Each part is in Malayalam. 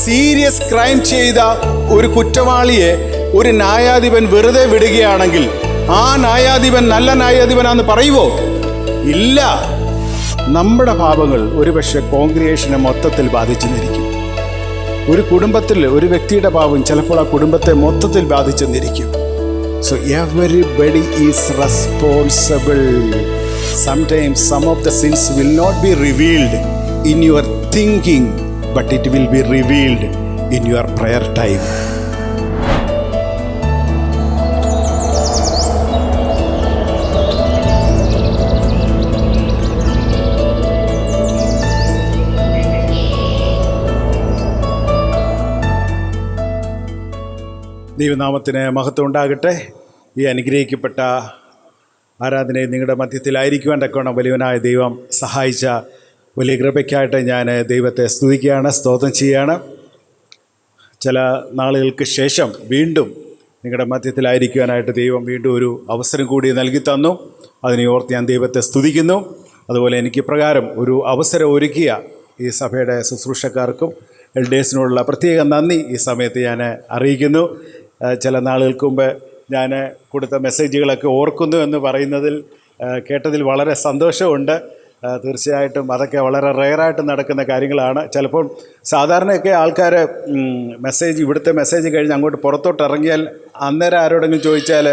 സീരിയസ് ക്രൈം ചെയ്ത ഒരു കുറ്റവാളിയെ ഒരു ന്യായാധിപൻ വെറുതെ വിടുകയാണെങ്കിൽ ആ ന്യായാധിപൻ നല്ല ന്യായാധിപനാന്ന് പറയുവോ? ഇല്ല. നമ്മുടെ പാപങ്ങൾ ഒരുപക്ഷെ കോൺഗ്രിഗേഷനെ മൊത്തത്തിൽ ബാധിച്ചെന്നിരിക്കും. ഒരു കുടുംബത്തിൽ ഒരു വ്യക്തിയുടെ പാപം ചിലപ്പോൾ ആ കുടുംബത്തെ മൊത്തത്തിൽ ബാധിച്ചെന്നിരിക്കും. So everybody is responsible. Sometimes some of the sins will not be revealed in your thinking, but it will be revealed in your prayer time. ദൈവനാമത്തിന് മഹത്വം ഉണ്ടാകട്ടെ. ഈ അനുഗ്രഹിക്കപ്പെട്ട ആരാധനയെ നിങ്ങളുടെ മധ്യത്തിലായിരിക്കുവാൻ തക്കവണ്ണം വലിയവനായ ദൈവം സഹായിച്ച വലിയ കൃപയ്ക്കായിട്ട് ഞാൻ ദൈവത്തെ സ്തുതിക്കുകയാണ്, സ്തോത്രം ചെയ്യുകയാണ്. ചില നാളുകൾക്ക് ശേഷം വീണ്ടും നിങ്ങളുടെ മധ്യത്തിലായിരിക്കുവാനായിട്ട് ദൈവം വീണ്ടും ഒരു അവസരം കൂടി നൽകി തന്നു. അതിനെ ഓർത്ത് ഞാൻ ദൈവത്തെ സ്തുതിക്കുന്നു. അതുപോലെ എനിക്ക് പ്രകാരം ഒരു അവസരം ഒരുക്കിയ ഈ സഭയുടെ ശുശ്രൂഷക്കാർക്കും എൽഡേഴ്സിനോടുള്ള പ്രത്യേക നന്ദി ഈ സമയത്ത് ഞാൻ അറിയിക്കുന്നു. ചില നാളുകൾക്ക് മുമ്പ് ഞാൻ കൊടുത്ത മെസ്സേജുകളൊക്കെ ഓർക്കുന്നു എന്ന് പറയുന്നതിൽ കേട്ടതിൽ വളരെ സന്തോഷമുണ്ട്. തീർച്ചയായിട്ടും അതൊക്കെ വളരെ റെയറായിട്ട് നടക്കുന്ന കാര്യങ്ങളാണ്. ചിലപ്പോൾ സാധാരണയൊക്കെ ആൾക്കാർ ഇവിടുത്തെ മെസ്സേജ് കഴിഞ്ഞ് അങ്ങോട്ട് പുറത്തോട്ട് ഇറങ്ങിയാൽ അന്നേരം ആരോടെങ്കിലും ചോദിച്ചാൽ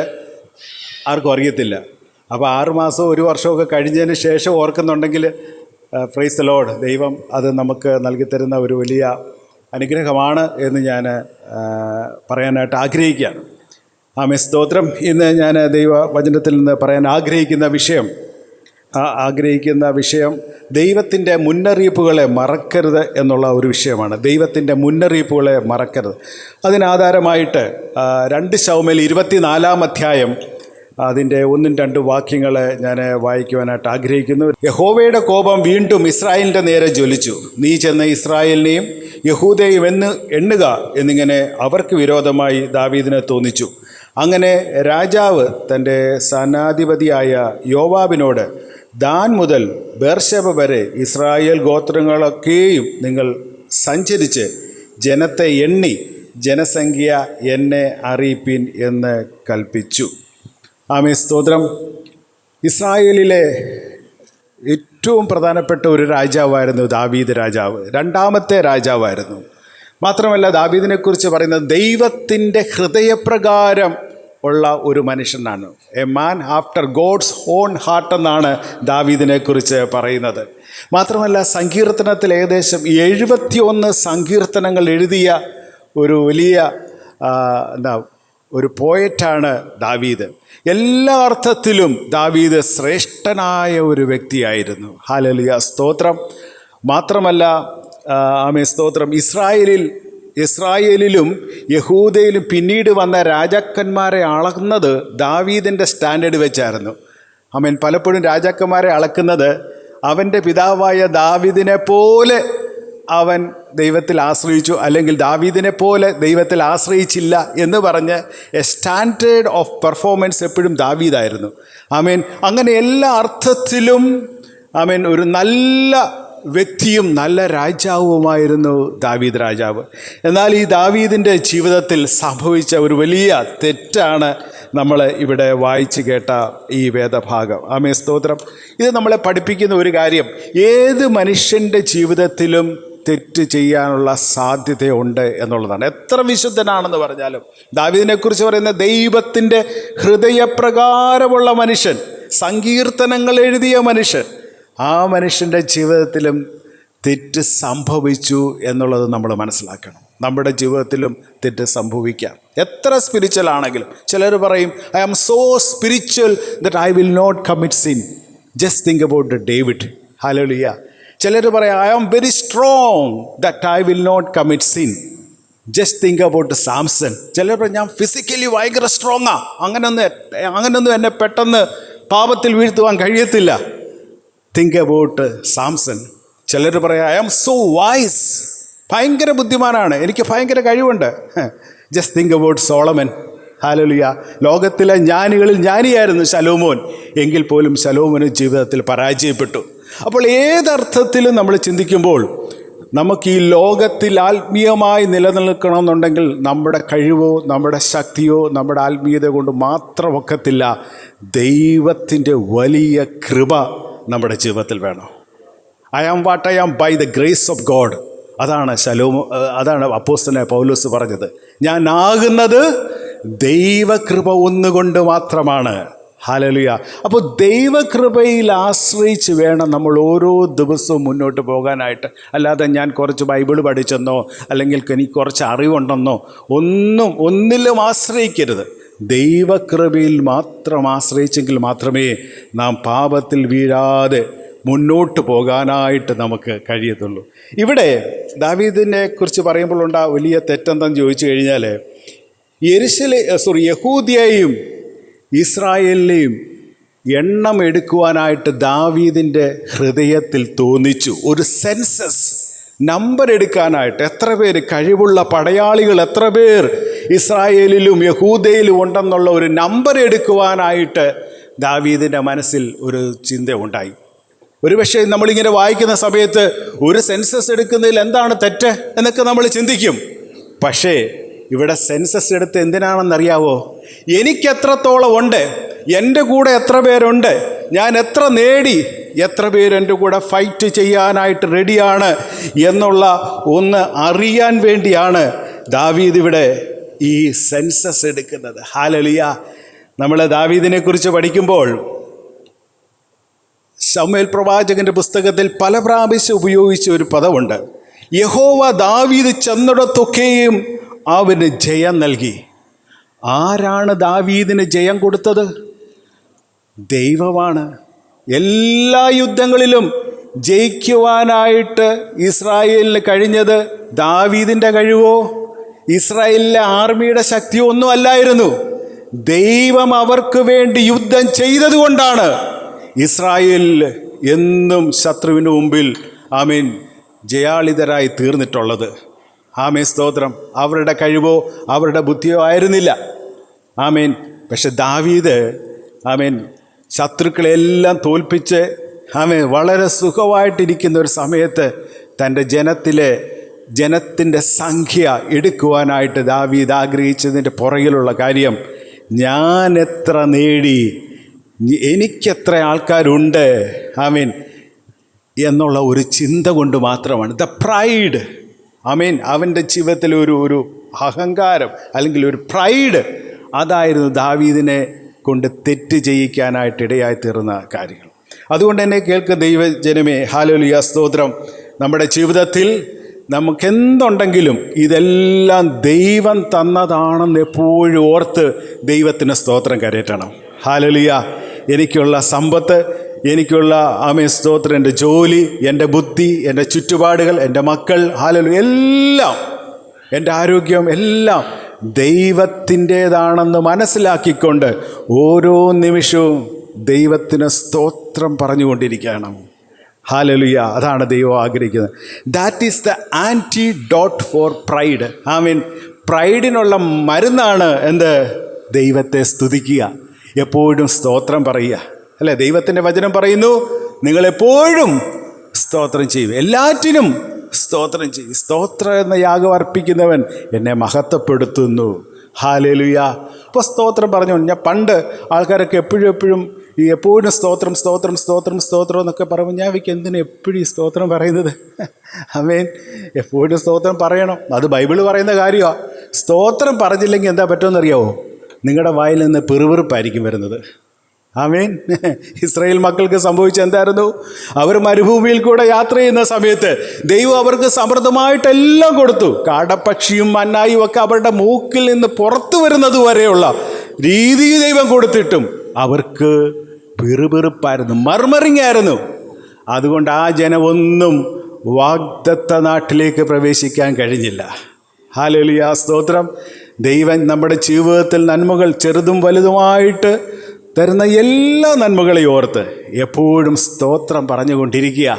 ആർക്കും അറിയത്തില്ല. അപ്പോൾ 6 മാസമോ 1 വർഷമൊക്കെ കഴിഞ്ഞതിന് ശേഷം ഓർക്കുന്നുണ്ടെങ്കിൽ പ്രൈസ് ദി ലോർഡ്, ദൈവം അത് നമുക്ക് നൽകിത്തരുന്ന ഒരു വലിയ അനുഗ്രഹമാണ് എന്ന് ഞാൻ പറയാനായിട്ട് ആഗ്രഹിക്കുകയാണ്. ആമേൻ, സ്തോത്രം. ഇന്ന് ഞാൻ ദൈവവചനത്തിൽ നിന്ന് പറയാൻ ആഗ്രഹിക്കുന്ന വിഷയം ദൈവത്തിൻ്റെ മുന്നറിയിപ്പുകളെ മറക്കരുത് എന്നുള്ള ഒരു വിഷയമാണ്. ദൈവത്തിൻ്റെ മുന്നറിയിപ്പുകളെ മറക്കരുത്. അതിനാധാരമായിട്ട് 2 ശമൂവേൽ 24-ാം അധ്യായം അതിൻ്റെ 1-2 വാക്യങ്ങൾ ഞാൻ വായിക്കുവാനായിട്ട് ആഗ്രഹിക്കുന്നു. യഹോവയുടെ കോപം വീണ്ടും ഇസ്രായേലിൻ്റെ നേരെ ജ്വലിച്ചു. നീ ചെന്ന് ഇസ്രായേലിനെയും യഹൂദയും എണ്ണുക എന്നിങ്ങനെ അവർക്ക് വിരോധമായി ദാവീദിനെ തോന്നിച്ചു. അങ്ങനെ രാജാവ് തൻ്റെ സേനാധിപതിയായ യോവാബിനോട്, ദാൻ മുതൽ ബേർശേബ വരെ ഇസ്രായേൽ ഗോത്രങ്ങളൊക്കെയും നിങ്ങൾ സഞ്ചരിച്ച് ജനത്തെ എണ്ണി ജനസംഖ്യ എന്നെ അറിയിപ്പിൻ എന്ന് കൽപ്പിച്ചു. ആമേൻ, സ്തോത്രം. ഇസ്രായേലിലെ ഏറ്റവും പ്രധാനപ്പെട്ട ഒരു രാജാവായിരുന്നു ദാവീദ് രാജാവ്. 2ാമത്തെ രാജാവായിരുന്നു. മാത്രമല്ല ദാവീദിനെക്കുറിച്ച് പറയുന്നത് ദൈവത്തിൻ്റെ ഹൃദയപ്രകാരം ഉള്ള ഒരു മനുഷ്യനാണ്. A man after God's own heart എന്നാണ് ദാവീദിനെക്കുറിച്ച് പറയുന്നത്. മാത്രമല്ല സങ്കീർത്തനത്തിൽ ഏകദേശം 71 സങ്കീർത്തനങ്ങൾ എഴുതിയ ഒരു വലിയ ഒരു പോയറ്റാണ് ദാവീദ്. എല്ലാ അർത്ഥത്തിലും ദാവീദ് ശ്രേഷ്ഠനായ ഒരു വ്യക്തിയായിരുന്നു. ഹല്ലേലൂയ, സ്തോത്രം. മാത്രമല്ല ആമേൻ, സ്തോത്രം. ഇസ്രായേലിലും യഹൂദയിലും പിന്നീട് വന്ന രാജാക്കന്മാരെ അളന്നത് ദാവീദിൻ്റെ സ്റ്റാൻഡേർഡ് വെച്ചായിരുന്നു. ആമേൻ. പലപ്പോഴും രാജാക്കന്മാരെ അളക്കുന്നത് അവൻ്റെ പിതാവായ ദാവീദിനെ പോലെ അവൻ ദൈവത്തിൽ ആശ്രയിച്ചു, അല്ലെങ്കിൽ ദാവീദിനെ പോലെ ദൈവത്തിൽ ആശ്രയിച്ചില്ല എന്ന് പറഞ്ഞ് എ സ്റ്റാൻഡേർഡ് ഓഫ് പെർഫോമൻസ് എപ്പോഴും ദാവീദായിരുന്നു. ആമേൻ. അങ്ങനെ എല്ലാ അർത്ഥത്തിലും ആമേൻ ഒരു നല്ല വ്യക്തിയും നല്ല രാജാവുമായിരുന്നു ദാവീദ് രാജാവ്. എന്നാൽ ഈ ദാവീദിൻ്റെ ജീവിതത്തിൽ സംഭവിച്ച ഒരു വലിയ തെറ്റാണ് നമ്മൾ ഇവിടെ വായിച്ചു കേട്ട ഈ വേദഭാഗം. ആമേൻ, സ്തോത്രം. ഇത് നമ്മളെ പഠിപ്പിക്കുന്ന ഒരു കാര്യം, ഏത് മനുഷ്യൻ്റെ ജീവിതത്തിലും തെറ്റ് ചെയ്യാനുള്ള സാധ്യതയുണ്ട് എന്നുള്ളതാണ്. എത്ര വിശുദ്ധനാണെന്ന് പറഞ്ഞാലും ദാവീദിനെക്കുറിച്ച് പറയുന്ന ദൈവത്തിൻ്റെ ഹൃദയപ്രകാരമുള്ള മനുഷ്യൻ, സങ്കീർത്തനങ്ങൾ എഴുതിയ മനുഷ്യൻ, ആ മനുഷ്യൻ്റെ ജീവിതത്തിലും തെറ്റ് സംഭവിച്ചു എന്നുള്ളത് നമ്മൾ മനസ്സിലാക്കണം. നമ്മുടെ ജീവിതത്തിലും തെറ്റ് സംഭവിക്കാം, എത്ര സ്പിരിച്വൽ ആണെങ്കിലും. ചിലർ പറയും, I am so spiritual that I will not commit sin. Just think about David. Hallelujah. ചിലർ പറയാം, I am very strong that I will not commit sin. Just think about Samson. ചിലർ പറയും, ഞാൻ ഫിസിക്കലി ഭയങ്കര സ്ട്രോങ്ങാ, അങ്ങനൊന്നും എന്നെ പെട്ടെന്ന് പാപത്തിൽ വീഴ്ത്തുവാൻ കഴിയത്തില്ല. Think about Samson. ചിലർ പറയാം, ഐ ആം സോ വൈസ്, ഭയങ്കര ബുദ്ധിമാനാണ്, എനിക്ക് ഭയങ്കര കഴിവുണ്ട്. Just think about Solomon. Hallelujah. ലോകത്തിലെ ജ്ഞാനികളിൽ ജ്ഞാനിയായിരുന്നു ശലോമോൻ. എങ്കിൽ പോലും ശലോമോന് ജീവിതത്തിൽ പരാജയപ്പെട്ടു. അപ്പോൾ ഏതർത്ഥത്തിലും നമ്മൾ ചിന്തിക്കുമ്പോൾ നമുക്ക് ഈ ലോകത്തിൽ ആത്മീയമായി നിലനിൽക്കണമെന്നുണ്ടെങ്കിൽ നമ്മുടെ കഴിവോ നമ്മുടെ ശക്തിയോ നമ്മുടെ ആത്മീയത കൊണ്ട് മാത്രം ഒക്കത്തില്ല. ദൈവത്തിൻ്റെ വലിയ കൃപ നമ്മുടെ ജീവിതത്തിൽ വേണം. I am what I am by the grace of God. അതാണ് അപ്പോസ്തലനായ പൗലോസ് പറഞ്ഞത്. ഞാൻ ആകുന്നത് ദൈവകൃപ ഒന്നുകൊണ്ട് മാത്രമാണ്. ഹല്ലേലൂയ. അപ്പോൾ ദൈവകൃപയിൽ ആശ്രയിച്ച് വേണം നമ്മൾ ഓരോ ദിവസവും മുന്നോട്ട് പോകാനായിട്ട്. അല്ലാതെ ഞാൻ കുറച്ച് ബൈബിൾ പഠിച്ചെന്നോ അല്ലെങ്കിൽ എനിക്ക് കുറച്ച് അറിവുണ്ടെന്നോ ഒന്നിലും ആശ്രയിക്കരുത്. ദൈവകൃപയിൽ മാത്രം ആശ്രയിച്ചെങ്കിൽ മാത്രമേ നാം പാപത്തിൽ വീഴാതെ മുന്നോട്ട് പോകാനായിട്ട് നമുക്ക് കഴിയത്തുള്ളൂ. ഇവിടെ ദാവീദിനെ കുറിച്ച് പറയുമ്പോൾ വലിയ തെറ്റെന്തെന്ന് ചോദിച്ചു കഴിഞ്ഞാൽ, യഹൂദിയെയും ഇസ്രായേലിനെയും എണ്ണം എടുക്കുവാനായിട്ട് ദാവീദിൻ്റെ ഹൃദയത്തിൽ തോന്നിച്ചു. ഒരു സെൻസസ്, നമ്പർ എടുക്കാനായിട്ട് എത്ര പേര്, കഴിവുള്ള പടയാളികൾ എത്ര പേർ ഇസ്രായേലിലും യഹൂദയിലും ഉണ്ടെന്നുള്ള ഒരു നമ്പർ എടുക്കുവാനായിട്ട് ദാവീദിൻ്റെ മനസ്സിൽ ഒരു ചിന്ത ഉണ്ടായി. ഒരുപക്ഷെ നമ്മളിങ്ങനെ വായിക്കുന്ന സമയത്ത് ഒരു സെൻസസ് എടുക്കുന്നതിൽ എന്താണ് തെറ്റ് എന്നൊക്കെ നമ്മൾ ചിന്തിക്കും. പക്ഷേ ഇവിടെ സെൻസസ് എടുത്ത് എന്തിനാണെന്നറിയാവോ? എനിക്കെത്രത്തോളം ഉണ്ട്, എൻ്റെ കൂടെ എത്ര പേരുണ്ട്, ഞാൻ എത്ര നേടി, എത്ര പേര് എൻ്റെ കൂടെ ഫൈറ്റ് ചെയ്യാനായിട്ട് റെഡിയാണ് എന്നുള്ള ഒന്ന് അറിയാൻ വേണ്ടിയാണ് ദാവീദ് ഇവിടെ ഈ സെൻസസ് എടുക്കുന്നത്. ഹല്ലേലൂയ. നമ്മൾ ദാവീദിനെ കുറിച്ച് പഠിക്കുമ്പോൾ ശമൂവേൽ പ്രവാചകൻ്റെ പുസ്തകത്തിൽ പല പ്രാവശ്യം ഉപയോഗിച്ച ഒരു പദമുണ്ട്. യഹോവ ദാവീദ് ചെന്നിടത്തൊക്കെയും അവന് ജയം നൽകി. ആരാണ് ദാവീദിന് ജയം കൊടുത്തത്? ദൈവമാണ്. എല്ലാ യുദ്ധങ്ങളിലും ജയിക്കുവാനായിട്ട് ഇസ്രായേലിന് കഴിഞ്ഞത് ദാവീദിൻ്റെ കഴിവോ ഇസ്രായേലിലെ ആർമിയുടെ ശക്തിയോ ഒന്നും അല്ലായിരുന്നു. ദൈവം അവർക്ക് വേണ്ടി യുദ്ധം ചെയ്തതുകൊണ്ടാണ് ഇസ്രായേലിൽ എന്നും ശത്രുവിന് മുമ്പിൽ ജയാളിതരായി തീർന്നിട്ടുള്ളത്. സ്തോത്രം. അവരുടെ കഴിവോ അവരുടെ ബുദ്ധിയോ ആയിരുന്നില്ല. പക്ഷെ ദാവീദ് ശത്രുക്കളെല്ലാം തോൽപ്പിച്ച് വളരെ സുഖമായിട്ടിരിക്കുന്ന ഒരു സമയത്ത് തൻ്റെ ജനത്തിൻ്റെ സംഖ്യ എടുക്കുവാനായിട്ട് ദാവീദ് ആഗ്രഹിച്ചതിൻ്റെ പുറകിലുള്ള കാര്യം, ഞാൻ എത്ര നേടി, എനിക്കെത്ര ആൾക്കാരുണ്ട് എന്നുള്ള ഒരു ചിന്ത കൊണ്ട് മാത്രമാണ്. ദ പ്രൈഡ്, അവൻ്റെ ജീവിതത്തിൽ ഒരു അഹങ്കാരം അല്ലെങ്കിൽ ഒരു പ്രൈഡ്, അതായിരുന്നു ദാവീദിനെ കൊണ്ട് തെറ്റ് ചെയ്യിക്കാനായിട്ട് ഇടയായി തീർന്ന കാര്യങ്ങൾ. അതുകൊണ്ട് തന്നെ കേൾക്കുന്ന ദൈവജനമേ, ഹല്ലേലൂയ, സ്തോത്രം. നമ്മുടെ ജീവിതത്തിൽ നമുക്കെന്തുണ്ടെങ്കിലും ഇതെല്ലാം ദൈവം തന്നതാണെന്ന് എപ്പോഴും ഓർത്ത് ദൈവത്തിന് സ്തോത്രം കരയറ്റണം. ഹല്ലേലൂയ. എനിക്കുള്ള സമ്പത്ത്, എനിക്കുള്ള സ്തോത്രം, എൻ്റെ ജോലി, എൻ്റെ ബുദ്ധി, എൻ്റെ ചുറ്റുപാടുകൾ, എൻ്റെ മക്കൾ, ഹല്ലേലൂയ, എല്ലാം, എൻ്റെ ആരോഗ്യം എല്ലാം ദൈവത്തിൻ്റേതാണെന്ന് മനസ്സിലാക്കിക്കൊണ്ട് ഓരോ നിമിഷവും ദൈവത്തിന് സ്തോത്രം പറഞ്ഞുകൊണ്ടിരിക്കണം. ഹല്ലേലൂയ. അതാണ് ദൈവം ആഗ്രഹിക്കുന്നത്. That is the antidote for pride. പ്രൈഡിനുള്ള മരുന്നാണ് എന്ത്? ദൈവത്തെ സ്തുതിക്കുക, എപ്പോഴും സ്തോത്രം പറയുക. അല്ലേ? ദൈവത്തിൻ്റെ വചനം പറയുന്നു, നിങ്ങളെപ്പോഴും സ്തോത്രം ചെയ്യും, എല്ലാറ്റിനും സ്തോത്രം ചെയ്യും. സ്തോത്രം എന്ന യാഗം അർപ്പിക്കുന്നവൻ എന്നെ മഹത്വപ്പെടുത്തുന്നു. ഹല്ലേലൂയ. അപ്പോൾ സ്തോത്രം പറഞ്ഞു. ഞാൻ പണ്ട് ആൾക്കാരൊക്കെ എപ്പോഴും സ്തോത്രം സ്തോത്രം സ്തോത്രം സ്തോത്രം എന്നൊക്കെ പറയുമ്പോൾ ഞാൻ എന്തിനാ എപ്പോഴും ഈ സ്തോത്രം പറയുന്നത്? എപ്പോഴും സ്തോത്രം പറയണം, അത് ബൈബിൾ പറയുന്ന കാര്യമാണ്. സ്തോത്രം പറഞ്ഞില്ലെങ്കിൽ എന്താ പറ്റുമെന്നറിയാവോ? നിങ്ങളുടെ വായിൽ നിന്ന് പിറുപിറുപ്പായിരിക്കും വരുന്നത്. ഇസ്രായേൽ മക്കൾക്ക് സംഭവിച്ച എന്തായിരുന്നു? അവർ മരുഭൂമിയിൽ കൂടെ യാത്ര ചെയ്യുന്ന സമയത്ത് ദൈവം അവർക്ക് സമൃദ്ധമായിട്ടെല്ലാം കൊടുത്തു. കാടപ്പക്ഷിയും മന്നായും ഒക്കെ അവരുടെ മൂക്കിൽ നിന്ന് പുറത്തു വരുന്നത് വരെയുള്ള രീതി ദൈവം കൊടുത്തിട്ടും അവർക്ക് പിറുപിറുപ്പായിരുന്നു, മർമറിങ് ആയിരുന്നു. അതുകൊണ്ട് ആ ജനമൊന്നും വാഗ്ദത്ത നാട്ടിലേക്ക് പ്രവേശിക്കാൻ കഴിഞ്ഞില്ല. ഹല്ലേലൂയ, സ്തോത്രം. ദൈവം നമ്മുടെ ജീവിതത്തിൽ നന്മകൾ ചെറുതും വലുതുമായിട്ട് തരുന്ന എല്ലാ നന്മകളെയും ഓർത്ത് എപ്പോഴും സ്തോത്രം പറഞ്ഞുകൊണ്ടിരിക്കുക.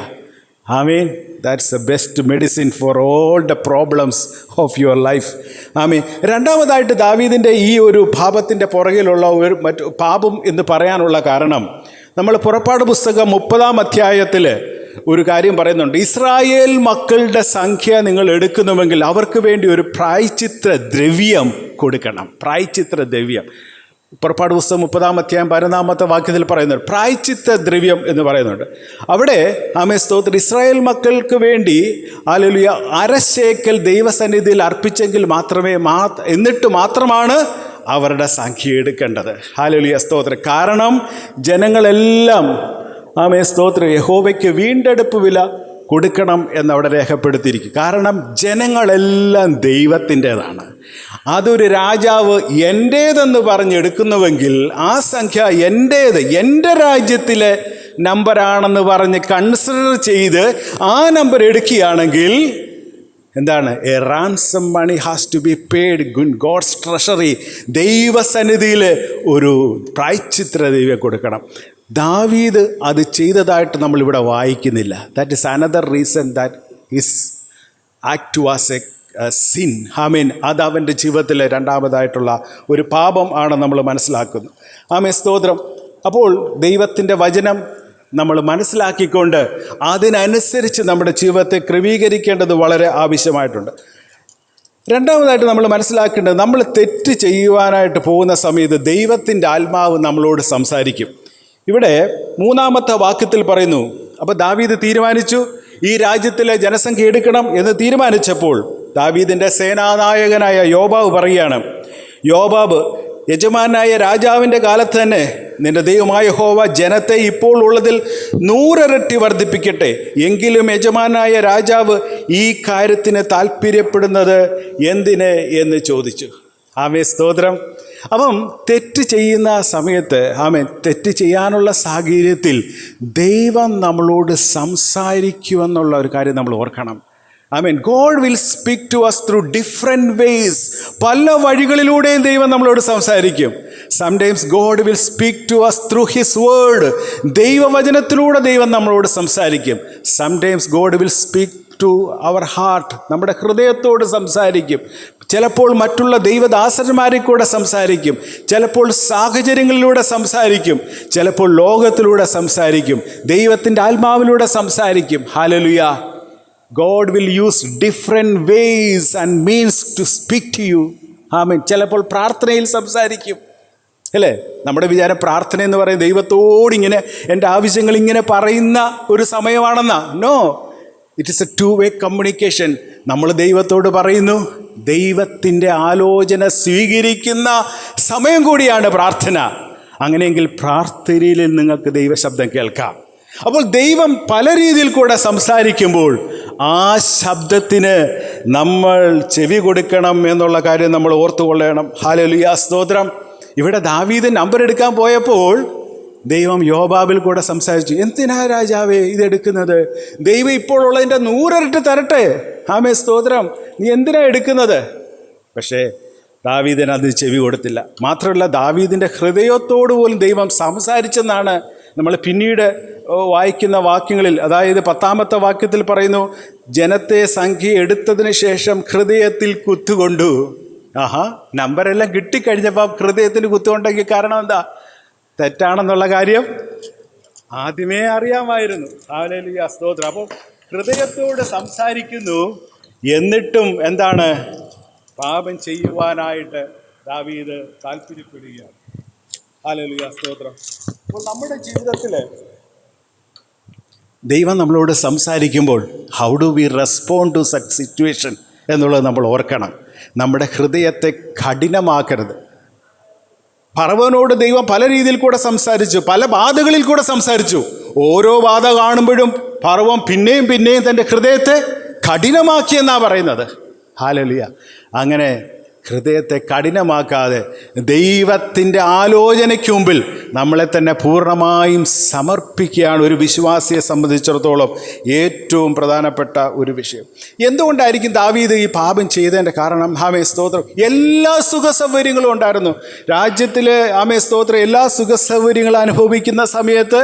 That's the best medicine for all the problems of your life. Amen. രണ്ടാമതായിട്ട് ദാവീദിൻ്റെ ഈ ഒരു പാപത്തിൻ്റെ പുറകിലുള്ള ഒരു മറ്റു പാപം എന്ന് പറയാനുള്ള കാരണം, നമ്മൾ പുറപ്പാട് പുസ്തകം 30-ാം അധ്യായത്തിൽ ഒരു കാര്യം പറയുന്നുണ്ട്. ഇസ്രായേൽ മക്കളുടെ സംഖ്യ നിങ്ങൾ എടുക്കുന്നുവെങ്കിൽ അവർക്ക് വേണ്ടി ഒരു പ്രായശ്ചിത്ത ദ്രവ്യം കൊടുക്കണം. പ്രായശ്ചിത്ത ദ്രവ്യം പുറപ്പാട് പുസ്തകം 30-ാം അധ്യായം 11-ാമത്തെ വാക്യത്തിൽ പറയുന്നുണ്ട്. പ്രായശ്ചിത്ത ദ്രവ്യം എന്ന് പറയുന്നുണ്ട്. അവിടെ ആമേൻ സ്തോത്രം, ഇസ്രായേൽ മക്കൾക്ക് വേണ്ടി ഹല്ലേലൂയ 1/2 ശേക്കെൽ ദൈവസന്നിധിയിൽ അർപ്പിച്ചെങ്കിൽ മാത്രമേ എന്നിട്ട് മാത്രമാണ് അവരുടെ സംഖ്യ എടുക്കേണ്ടത്. ഹല്ലേലൂയ സ്തോത്രം. കാരണം ജനങ്ങളെല്ലാം ആമേൻ സ്തോത്രം യഹോവയ്ക്ക് വീണ്ടെടുപ്പ് വില കൊടുക്കണം എന്നവിടെ രേഖപ്പെടുത്തിയിരിക്കും. കാരണം ജനങ്ങളെല്ലാം ദൈവത്തിൻ്റേതാണ്. അതൊരു രാജാവ് എൻ്റേതെന്ന് പറഞ്ഞെടുക്കുന്നുവെങ്കിൽ ആ സംഖ്യ എൻ്റേത്, എൻ്റെ രാജ്യത്തിലെ നമ്പറാണെന്ന് പറഞ്ഞ് കൺസിഡർ ചെയ്ത് ആ നമ്പർ എടുക്കുകയാണെങ്കിൽ എന്താണ്? A ransom money has to be paid in God's treasury. ദൈവസന്നിധിയിൽ ഒരു പ്രായശ്ചിത്ത ദ്രവ്യം കൊടുക്കണം. ദാവീദ് അത് ചെയ്തതായിട്ട് നമ്മളിവിടെ വായിക്കുന്നില്ല. That is another reason that his act was a sin. Amen. അത് അവൻ്റെ ജീവിതത്തിലെ രണ്ടാമതായിട്ടുള്ള ഒരു പാപം ആണ് നമ്മൾ മനസ്സിലാക്കുന്നത്. ആമേൻ സ്തോത്രം. അപ്പോൾ ദൈവത്തിൻ്റെ വചനം നമ്മൾ മനസ്സിലാക്കിക്കൊണ്ട് അതിനനുസരിച്ച് നമ്മുടെ ജീവിതത്തെ ക്രമീകരിക്കേണ്ടത് വളരെ ആവശ്യമായിട്ടുണ്ട്. രണ്ടാമതായിട്ട് നമ്മൾ മനസ്സിലാക്കേണ്ടത്, നമ്മൾ തെറ്റ് ചെയ്യുവാനായിട്ട് പോകുന്ന സമയത്ത് ദൈവത്തിൻ്റെ ആത്മാവ് നമ്മളോട് സംസാരിക്കും. ഇവിടെ 3-ാമത്തെ വാക്യത്തിൽ പറയുന്നു, അപ്പോൾ ദാവീദ് തീരുമാനിച്ചു ഈ രാജ്യത്തിലെ ജനസംഖ്യ എടുക്കണം എന്ന് തീരുമാനിച്ചപ്പോൾ ദാവീദിൻ്റെ സേനാനായകനായ യോബാബ് പറയുകയാണ്, യോബാബ് യജമാനായ രാജാവിൻ്റെ കാലത്ത് തന്നെ നിന്റെ ദൈവമായ യഹോവ ജനത്തെ ഇപ്പോൾ ഉള്ളതിൽ 100 ഇരട്ടി വർദ്ധിപ്പിക്കട്ടെ. എങ്കിലും യജമാനായ രാജാവ് ഈ കാര്യത്തിന് താല്പര്യപ്പെടുന്നത് എന്തിന് എന്ന് ചോദിച്ചു. ആമേൻ സ്തോത്രം. അപ്പം തെറ്റ് ചെയ്യുന്ന സമയത്ത് തെറ്റ് ചെയ്യാനുള്ള സാഹചര്യത്തിൽ ദൈവം നമ്മളോട് സംസാരിക്കുമെന്നുള്ള ഒരു കാര്യം നമ്മൾ ഓർക്കണം. God will speak to us through different ways. പല വഴികളിലൂടെയും ദൈവം നമ്മളോട് സംസാരിക്കും. Sometimes God will speak to us through His word. ദൈവവചനത്തിലൂടെ ദൈവം നമ്മളോട് സംസാരിക്കും. Sometimes God will speak to our heart. നമ്മുടെ ഹൃദയത്തോട് സംസാരിക്കും. ചിലപ്പോൾ മറ്റുള്ള ദൈവദാസന്മാരെ കൂടെ സംസാരിക്കും. ചിലപ്പോൾ സാഹചര്യങ്ങളിലൂടെ സംസാരിക്കും. ചിലപ്പോൾ ലോകത്തിലൂടെ സംസാരിക്കും. ദൈവത്തിൻ്റെ ആത്മാവിലൂടെ സംസാരിക്കും. Hallelujah. God will use different ways and means to speak to you. ആമേൻ. ചിലപ്പോൾ പ്രാർത്ഥനയിൽ സംസാരിക്കും, അല്ലേ? നമ്മുടെ വിചാരം പ്രാർത്ഥന എന്ന് പറയുന്നത് ദൈവത്തോടിങ്ങനെ എൻ്റെ ആവശ്യങ്ങൾ ഇങ്ങനെ പറയുന്ന ഒരു സമയമാണെന്നാ. No, it is a 2-way communication. നമ്മൾ ദൈവത്തോട് പറയുന്നു, ദൈവത്തിൻ്റെ ആലോചന സ്വീകരിക്കുന്ന സമയം കൂടിയാണ് പ്രാർത്ഥന. അങ്ങനെയെങ്കിൽ പ്രാർത്ഥനയിൽ നിങ്ങൾക്ക് ദൈവശബ്ദം കേൾക്കാം. അപ്പോൾ ദൈവം പല രീതിയിൽ കൂടെ സംസാരിക്കുമ്പോൾ ആ ശബ്ദത്തിന് നമ്മൾ ചെവി കൊടുക്കണം എന്നുള്ള കാര്യം നമ്മൾ ഓർത്തുകൊള്ളണം. ഹല്ലേലൂയ സ്തോത്രം. ഇവിടെ ദാവീദ് നമ്പർ എടുക്കാൻ പോയപ്പോൾ ദൈവം യോബാബിൽ കൂടെ സംസാരിച്ചു. എന്തിനാ രാജാവേ ഇതെടുക്കുന്നത്? ദൈവം ഇപ്പോൾ ഉള്ളതിൻ്റെ 100 ഇരട്ടി തരട്ടെ. ആമേൻ സ്തോത്രം. നീ എന്തിനാ എടുക്കുന്നത്? പക്ഷേ ദാവീദിന് അത് ചെവി കൊടുത്തില്ല. മാത്രമല്ല, ദാവീദിൻ്റെ ഹൃദയത്തോടു പോലും ദൈവം സംസാരിച്ചെന്നാണ് നമ്മൾ പിന്നീട് വായിക്കുന്ന വാക്യങ്ങളിൽ. അതായത് 10-ാമത്തെ വാക്യത്തിൽ പറയുന്നു, ജനത്തെ സംഖ്യ എടുത്തതിന് ശേഷം ഹൃദയത്തിൽ കുത്തുകൊണ്ടു. നമ്പരെല്ലാം കിട്ടിക്കഴിഞ്ഞപ്പോൾ ഹൃദയത്തിന് കുത്തുകൊണ്ടെങ്കിൽ കാരണം എന്താ? തെറ്റാണെന്നുള്ള കാര്യം ആദ്യമേ അറിയാമായിരുന്നു. ഹല്ലേലൂയ സ്തോത്രം. അപ്പോൾ ഹൃദയത്തോട് സംസാരിക്കുന്നു, എന്നിട്ടും എന്താണ്? പാപം ചെയ്യുവാനായിട്ട് ദാവീദ് താല്പര്യപ്പെടുകയാണ്. ഹല്ലേലൂയ സ്തോത്രം. അപ്പോൾ നമ്മുടെ ജീവിതത്തിൽ ദൈവം നമ്മളോട് സംസാരിക്കുമ്പോൾ how do we respond to such situation എന്നുള്ളത് നമ്മൾ ഓർക്കണം. നമ്മുടെ ഹൃദയത്തെ കഠിനമാക്കരുത്. ഫറവോനോട് ദൈവം പല രീതിയിൽ കൂടെ സംസാരിച്ചു, പല ബാധകളിൽ കൂടെ സംസാരിച്ചു. ഓരോ ബാധ കാണുമ്പോഴും ഫറവോൻ പിന്നെയും പിന്നെയും തൻ്റെ ഹൃദയത്തെ കഠിനമാക്കിയെന്നാണ് പറയുന്നത്. ഹല്ലേലൂയ. അങ്ങനെ ഹൃദയത്തെ കഠിനമാക്കാതെ ദൈവത്തിൻ്റെ ആലോചനയ്ക്ക് മുമ്പിൽ നമ്മളെ തന്നെ പൂർണ്ണമായും സമർപ്പിക്കുകയാണ് ഒരു വിശ്വാസിയെ സംബന്ധിച്ചിടത്തോളം ഏറ്റവും പ്രധാനപ്പെട്ട ഒരു വിഷയം. എന്തുകൊണ്ടായിരിക്കും ദാവീദ് ഈ പാപം ചെയ്തതിൻ്റെ കാരണം? ആമേൻ സ്തോത്രം. എല്ലാ സുഖ സൗകര്യങ്ങളും ഉണ്ടായിരുന്നു രാജ്യത്തിൽ. ആമേൻ സ്തോത്രം. എല്ലാ സുഖ സൗകര്യങ്ങളും അനുഭവിക്കുന്ന സമയത്ത്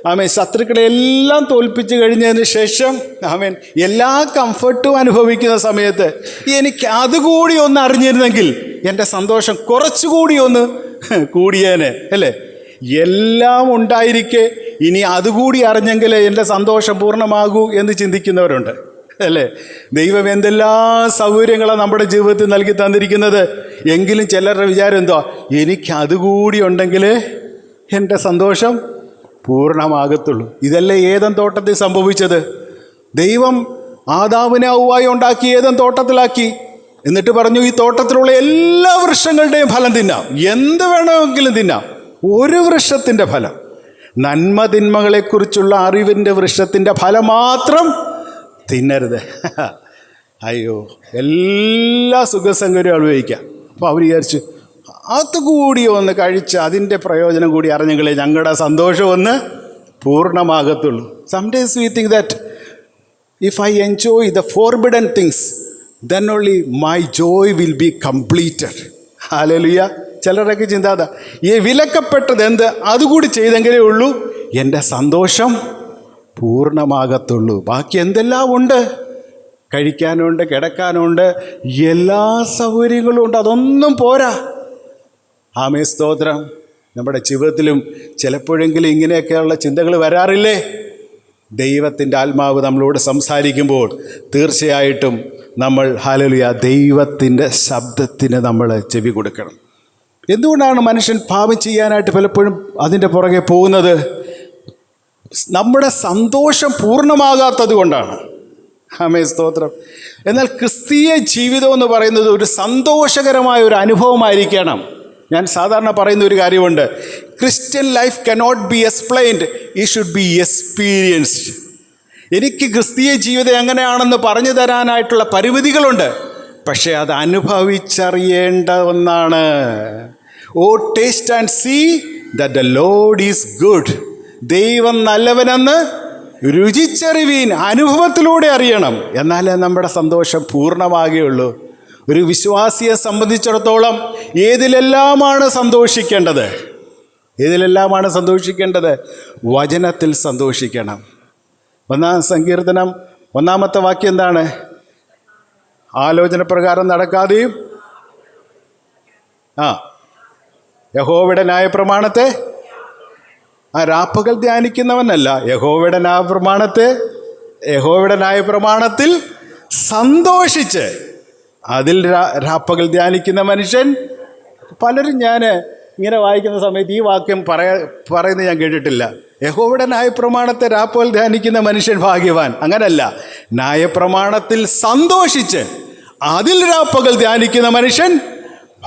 ആമേൻ ശത്രുക്കളെ എല്ലാം തോൽപ്പിച്ച് കഴിഞ്ഞതിന് ശേഷം ആമേൻ എല്ലാ കംഫർട്ടും അനുഭവിക്കുന്ന സമയത്ത് എനിക്ക് അതുകൂടി ഒന്ന് അറിഞ്ഞിരുന്നെങ്കിൽ എൻ്റെ സന്തോഷം കുറച്ചുകൂടി ഒന്ന് കൂടിയേനെ അല്ലേ. എല്ലാം ഉണ്ടായിരിക്കെ ഇനി അതുകൂടി അറിഞ്ഞെങ്കിലേ എൻ്റെ സന്തോഷം പൂർണ്ണമാകൂ എന്ന് ചിന്തിക്കുന്നവരുണ്ട് അല്ലേ. ദൈവം എന്തെല്ലാം സൗകര്യങ്ങളാണ് നമ്മുടെ ജീവിതത്തിൽ നൽകി തന്നിരിക്കുന്നത്. എങ്കിലും ചിലരുടെ വിചാരം എന്തോ, എനിക്ക് അതുകൂടി ഉണ്ടെങ്കിലേ എൻ്റെ സന്തോഷം പൂർണ്ണമാകത്തുള്ളൂ. ഇതല്ലേ ഏദൻ തോട്ടത്തിൽ സംഭവിച്ചത്. ദൈവം ആദാമിനെ ഹവ്വായെ ഉണ്ടാക്കി ഏദൻ തോട്ടത്തിലാക്കി. എന്നിട്ട് പറഞ്ഞു, ഈ തോട്ടത്തിലുള്ള എല്ലാ വൃക്ഷങ്ങളുടെയും ഫലം തിന്നാം, എന്ത് വേണമെങ്കിലും തിന്നാം, ഒരു വൃക്ഷത്തിൻ്റെ ഫലം, നന്മ തിന്മകളെക്കുറിച്ചുള്ള അറിവിൻ്റെ വൃക്ഷത്തിൻ്റെ ഫലം മാത്രം തിന്നരുത്. അയ്യോ, എല്ലാ സുഖസൗകര്യവും അനുഭവിക്കാം. അപ്പോൾ അവർ വിചാരിച്ചു, അതുകൂടി ഒന്ന് കഴിച്ച് അതിൻ്റെ പ്രയോജനം കൂടി അറിഞ്ഞെങ്കിലേ ഞങ്ങളുടെ സന്തോഷം ഒന്ന് പൂർണ്ണമാകത്തുള്ളൂ. Sometimes we think that if I enjoy the forbidden things then only my joy will be completed. Hallelujah. ചിലരൊക്കെ ചിന്താത ഈ വിലക്കപ്പെട്ടത് എന്ത്, അതുകൂടി ചെയ്തെങ്കിലേ ഉള്ളൂ എൻ്റെ സന്തോഷം പൂർണ്ണമാകത്തുള്ളൂ. ബാക്കി എന്തെല്ലാം ഉണ്ട്, കഴിക്കാനുണ്ട്, കിടക്കാനുണ്ട്, എല്ലാ സൗകര്യങ്ങളും ഉണ്ട്, അതൊന്നും പോരാ. ആമേ സ്തോത്രം. നമ്മുടെ ജീവിതത്തിലും ചിലപ്പോഴെങ്കിലും ഇങ്ങനെയൊക്കെയുള്ള ചിന്തകൾ വരാറില്ലേ? ദൈവത്തിൻ്റെ ആത്മാവ് നമ്മളോട് സംസാരിക്കുമ്പോൾ തീർച്ചയായിട്ടും നമ്മൾ ഹല്ലേലൂയ ദൈവത്തിൻ്റെ ശബ്ദത്തിന് നമ്മൾ ചെവി കൊടുക്കണം. എന്തുകൊണ്ടാണ് മനുഷ്യൻ പാപം ചെയ്യാനായിട്ട് പലപ്പോഴും അതിൻ്റെ പുറകെ പോകുന്നത്? നമ്മുടെ സന്തോഷം പൂർണ്ണമാകാത്തത് കൊണ്ടാണ്. ആമേൻ സ്തോത്രം. എന്നാൽ ക്രിസ്തീയ ജീവിതം എന്ന് പറയുന്നത് ഒരു സന്തോഷകരമായ ഒരു അനുഭവമായിരിക്കണം. ഞാൻ സാധാരണ പറയുന്ന ഒരു കാര്യമുണ്ട്, Christian life cannot be explained, it should be experienced. എനിക്ക് ക്രിസ്തീയ ജീവിതം എങ്ങനെയാണെന്ന് പറഞ്ഞു തരാനായിട്ടുള്ള പരിമിതികളുണ്ട്, പക്ഷേ അത് അനുഭവിച്ചറിയേണ്ട ഒന്നാണ്. O taste and see that the Lord is good. ദൈവം നല്ലവനെന്ന് രുചിച്ചറിവീൻ. അനുഭവത്തിലൂടെ അറിയണം, എന്നാലേ നമ്മുടെ സന്തോഷം പൂർണ്ണമാകുകയുള്ളൂ. ഒരു വിശ്വാസിയെ സംബന്ധിച്ചിടത്തോളം ഏതിലെല്ലാമാണ് സന്തോഷിക്കേണ്ടത്? ഏതിലെല്ലാമാണ് സന്തോഷിക്കേണ്ടത്? വചനത്തിൽ സന്തോഷിക്കണം. 1-ാം സങ്കീർത്തനം 1-ാമത്തെ വാക്യം എന്താണ്? ആലോചന പ്രകാരം നടക്കാതെയും യഹോവയുടെ ന്യായപ്രമാണത്തെ രാപ്പകൽ ധ്യാനിക്കുന്നവനല്ല, യഹോവയുടെ ന്യായപ്രമാണത്തിൽ സന്തോഷിച്ച് അതിൽ രാപ്പകൽ ധ്യാനിക്കുന്ന മനുഷ്യൻ. പലരും ഞാൻ ഇങ്ങനെ വായിക്കുന്ന സമയത്ത് ഈ വാക്യം പറയുന്നത് ഞാൻ കേട്ടിട്ടില്ല. യഹോവയുടെ ന്യായപ്രമാണത്തെ രാപ്പകൽ ധ്യാനിക്കുന്ന മനുഷ്യൻ ഭാഗ്യവാൻ. അങ്ങനല്ല, ന്യായപ്രമാണത്തിൽ സന്തോഷിച്ച് അതിൽ രാപ്പകൽ ധ്യാനിക്കുന്ന മനുഷ്യൻ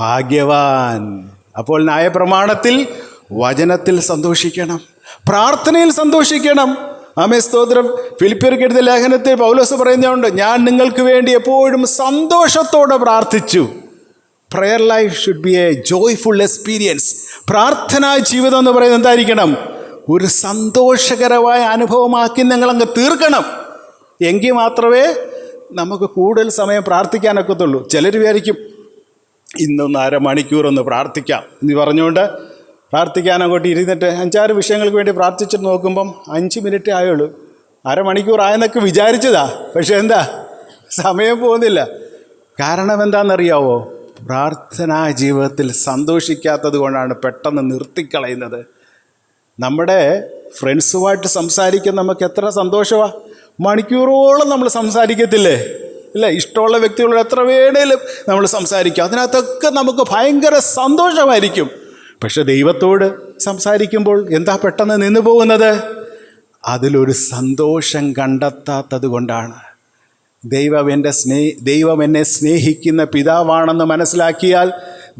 ഭാഗ്യവാൻ. അപ്പോൾ ന്യായപ്രമാണത്തിൽ, വചനത്തിൽ സന്തോഷിക്കണം, പ്രാർത്ഥനയിൽ സന്തോഷിക്കണം. ആമേൻ സ്തോത്രം. ഫിലിപ്പിയർക്ക് എഴുതിയ ലേഖനത്തിൽ പൗലോസ് പറയുന്നുണ്ട്, ഞാൻ നിങ്ങൾക്ക് വേണ്ടി എപ്പോഴും സന്തോഷത്തോടെ പ്രാർത്ഥിച്ചു. Prayer life should be a joyful experience. പ്രാർത്ഥനാ ജീവിതം എന്ന് പറയുന്നത് എന്തായിരിക്കണം? ഒരു സന്തോഷകരമായ അനുഭവമാക്കി നിങ്ങളങ്ങ് തീർക്കണം. എങ്കിൽ മാത്രമേ നമുക്ക് കൂടുതൽ സമയം പ്രാർത്ഥിക്കാനൊക്കത്തുള്ളൂ. ചിലർ വിചാരിക്കും, ഇന്നൊന്ന് അരമണിക്കൂറൊന്ന് പ്രാർത്ഥിക്കാം എന്ന് പറഞ്ഞുകൊണ്ട് പ്രാർത്ഥിക്കാൻ അങ്ങോട്ട് ഇരുന്നിട്ട് 5-6 വിഷയങ്ങൾക്ക് വേണ്ടി പ്രാർത്ഥിച്ചിട്ട് നോക്കുമ്പം 5 മിനിറ്റേ ആയുള്ളൂ. അരമണിക്കൂർ ആയെന്നൊക്കെ വിചാരിച്ചതാ, പക്ഷെ എന്താ, സമയം പോകുന്നില്ല. കാരണം എന്താണെന്നറിയാവോ? പ്രാർത്ഥനാ ജീവിതത്തിൽ സന്തോഷിക്കാത്തത് കൊണ്ടാണ് പെട്ടെന്ന് നിർത്തിക്കളയുന്നത്. നമ്മുടെ ഫ്രണ്ട്സുമായിട്ട് സംസാരിക്കാൻ നമുക്ക് എത്ര സന്തോഷമാണ്, മണിക്കൂറോളം നമ്മൾ സംസാരിക്കത്തില്ലേ? ഇല്ല, ഇഷ്ടമുള്ള വ്യക്തികളോട് എത്ര വേണേലും നമ്മൾ സംസാരിക്കും, അതിനകത്തൊക്കെ നമുക്ക് ഭയങ്കര സന്തോഷമായിരിക്കും. പക്ഷെ ദൈവത്തോട് സംസാരിക്കുമ്പോൾ എന്താ പെട്ടെന്ന് നിന്നു പോകുന്നത്? അതിലൊരു സന്തോഷം കണ്ടെത്താത്തത് കൊണ്ടാണ്. ദൈവം എന്നെ സ്നേഹിക്കുന്ന പിതാവാണെന്ന് മനസ്സിലാക്കിയാൽ,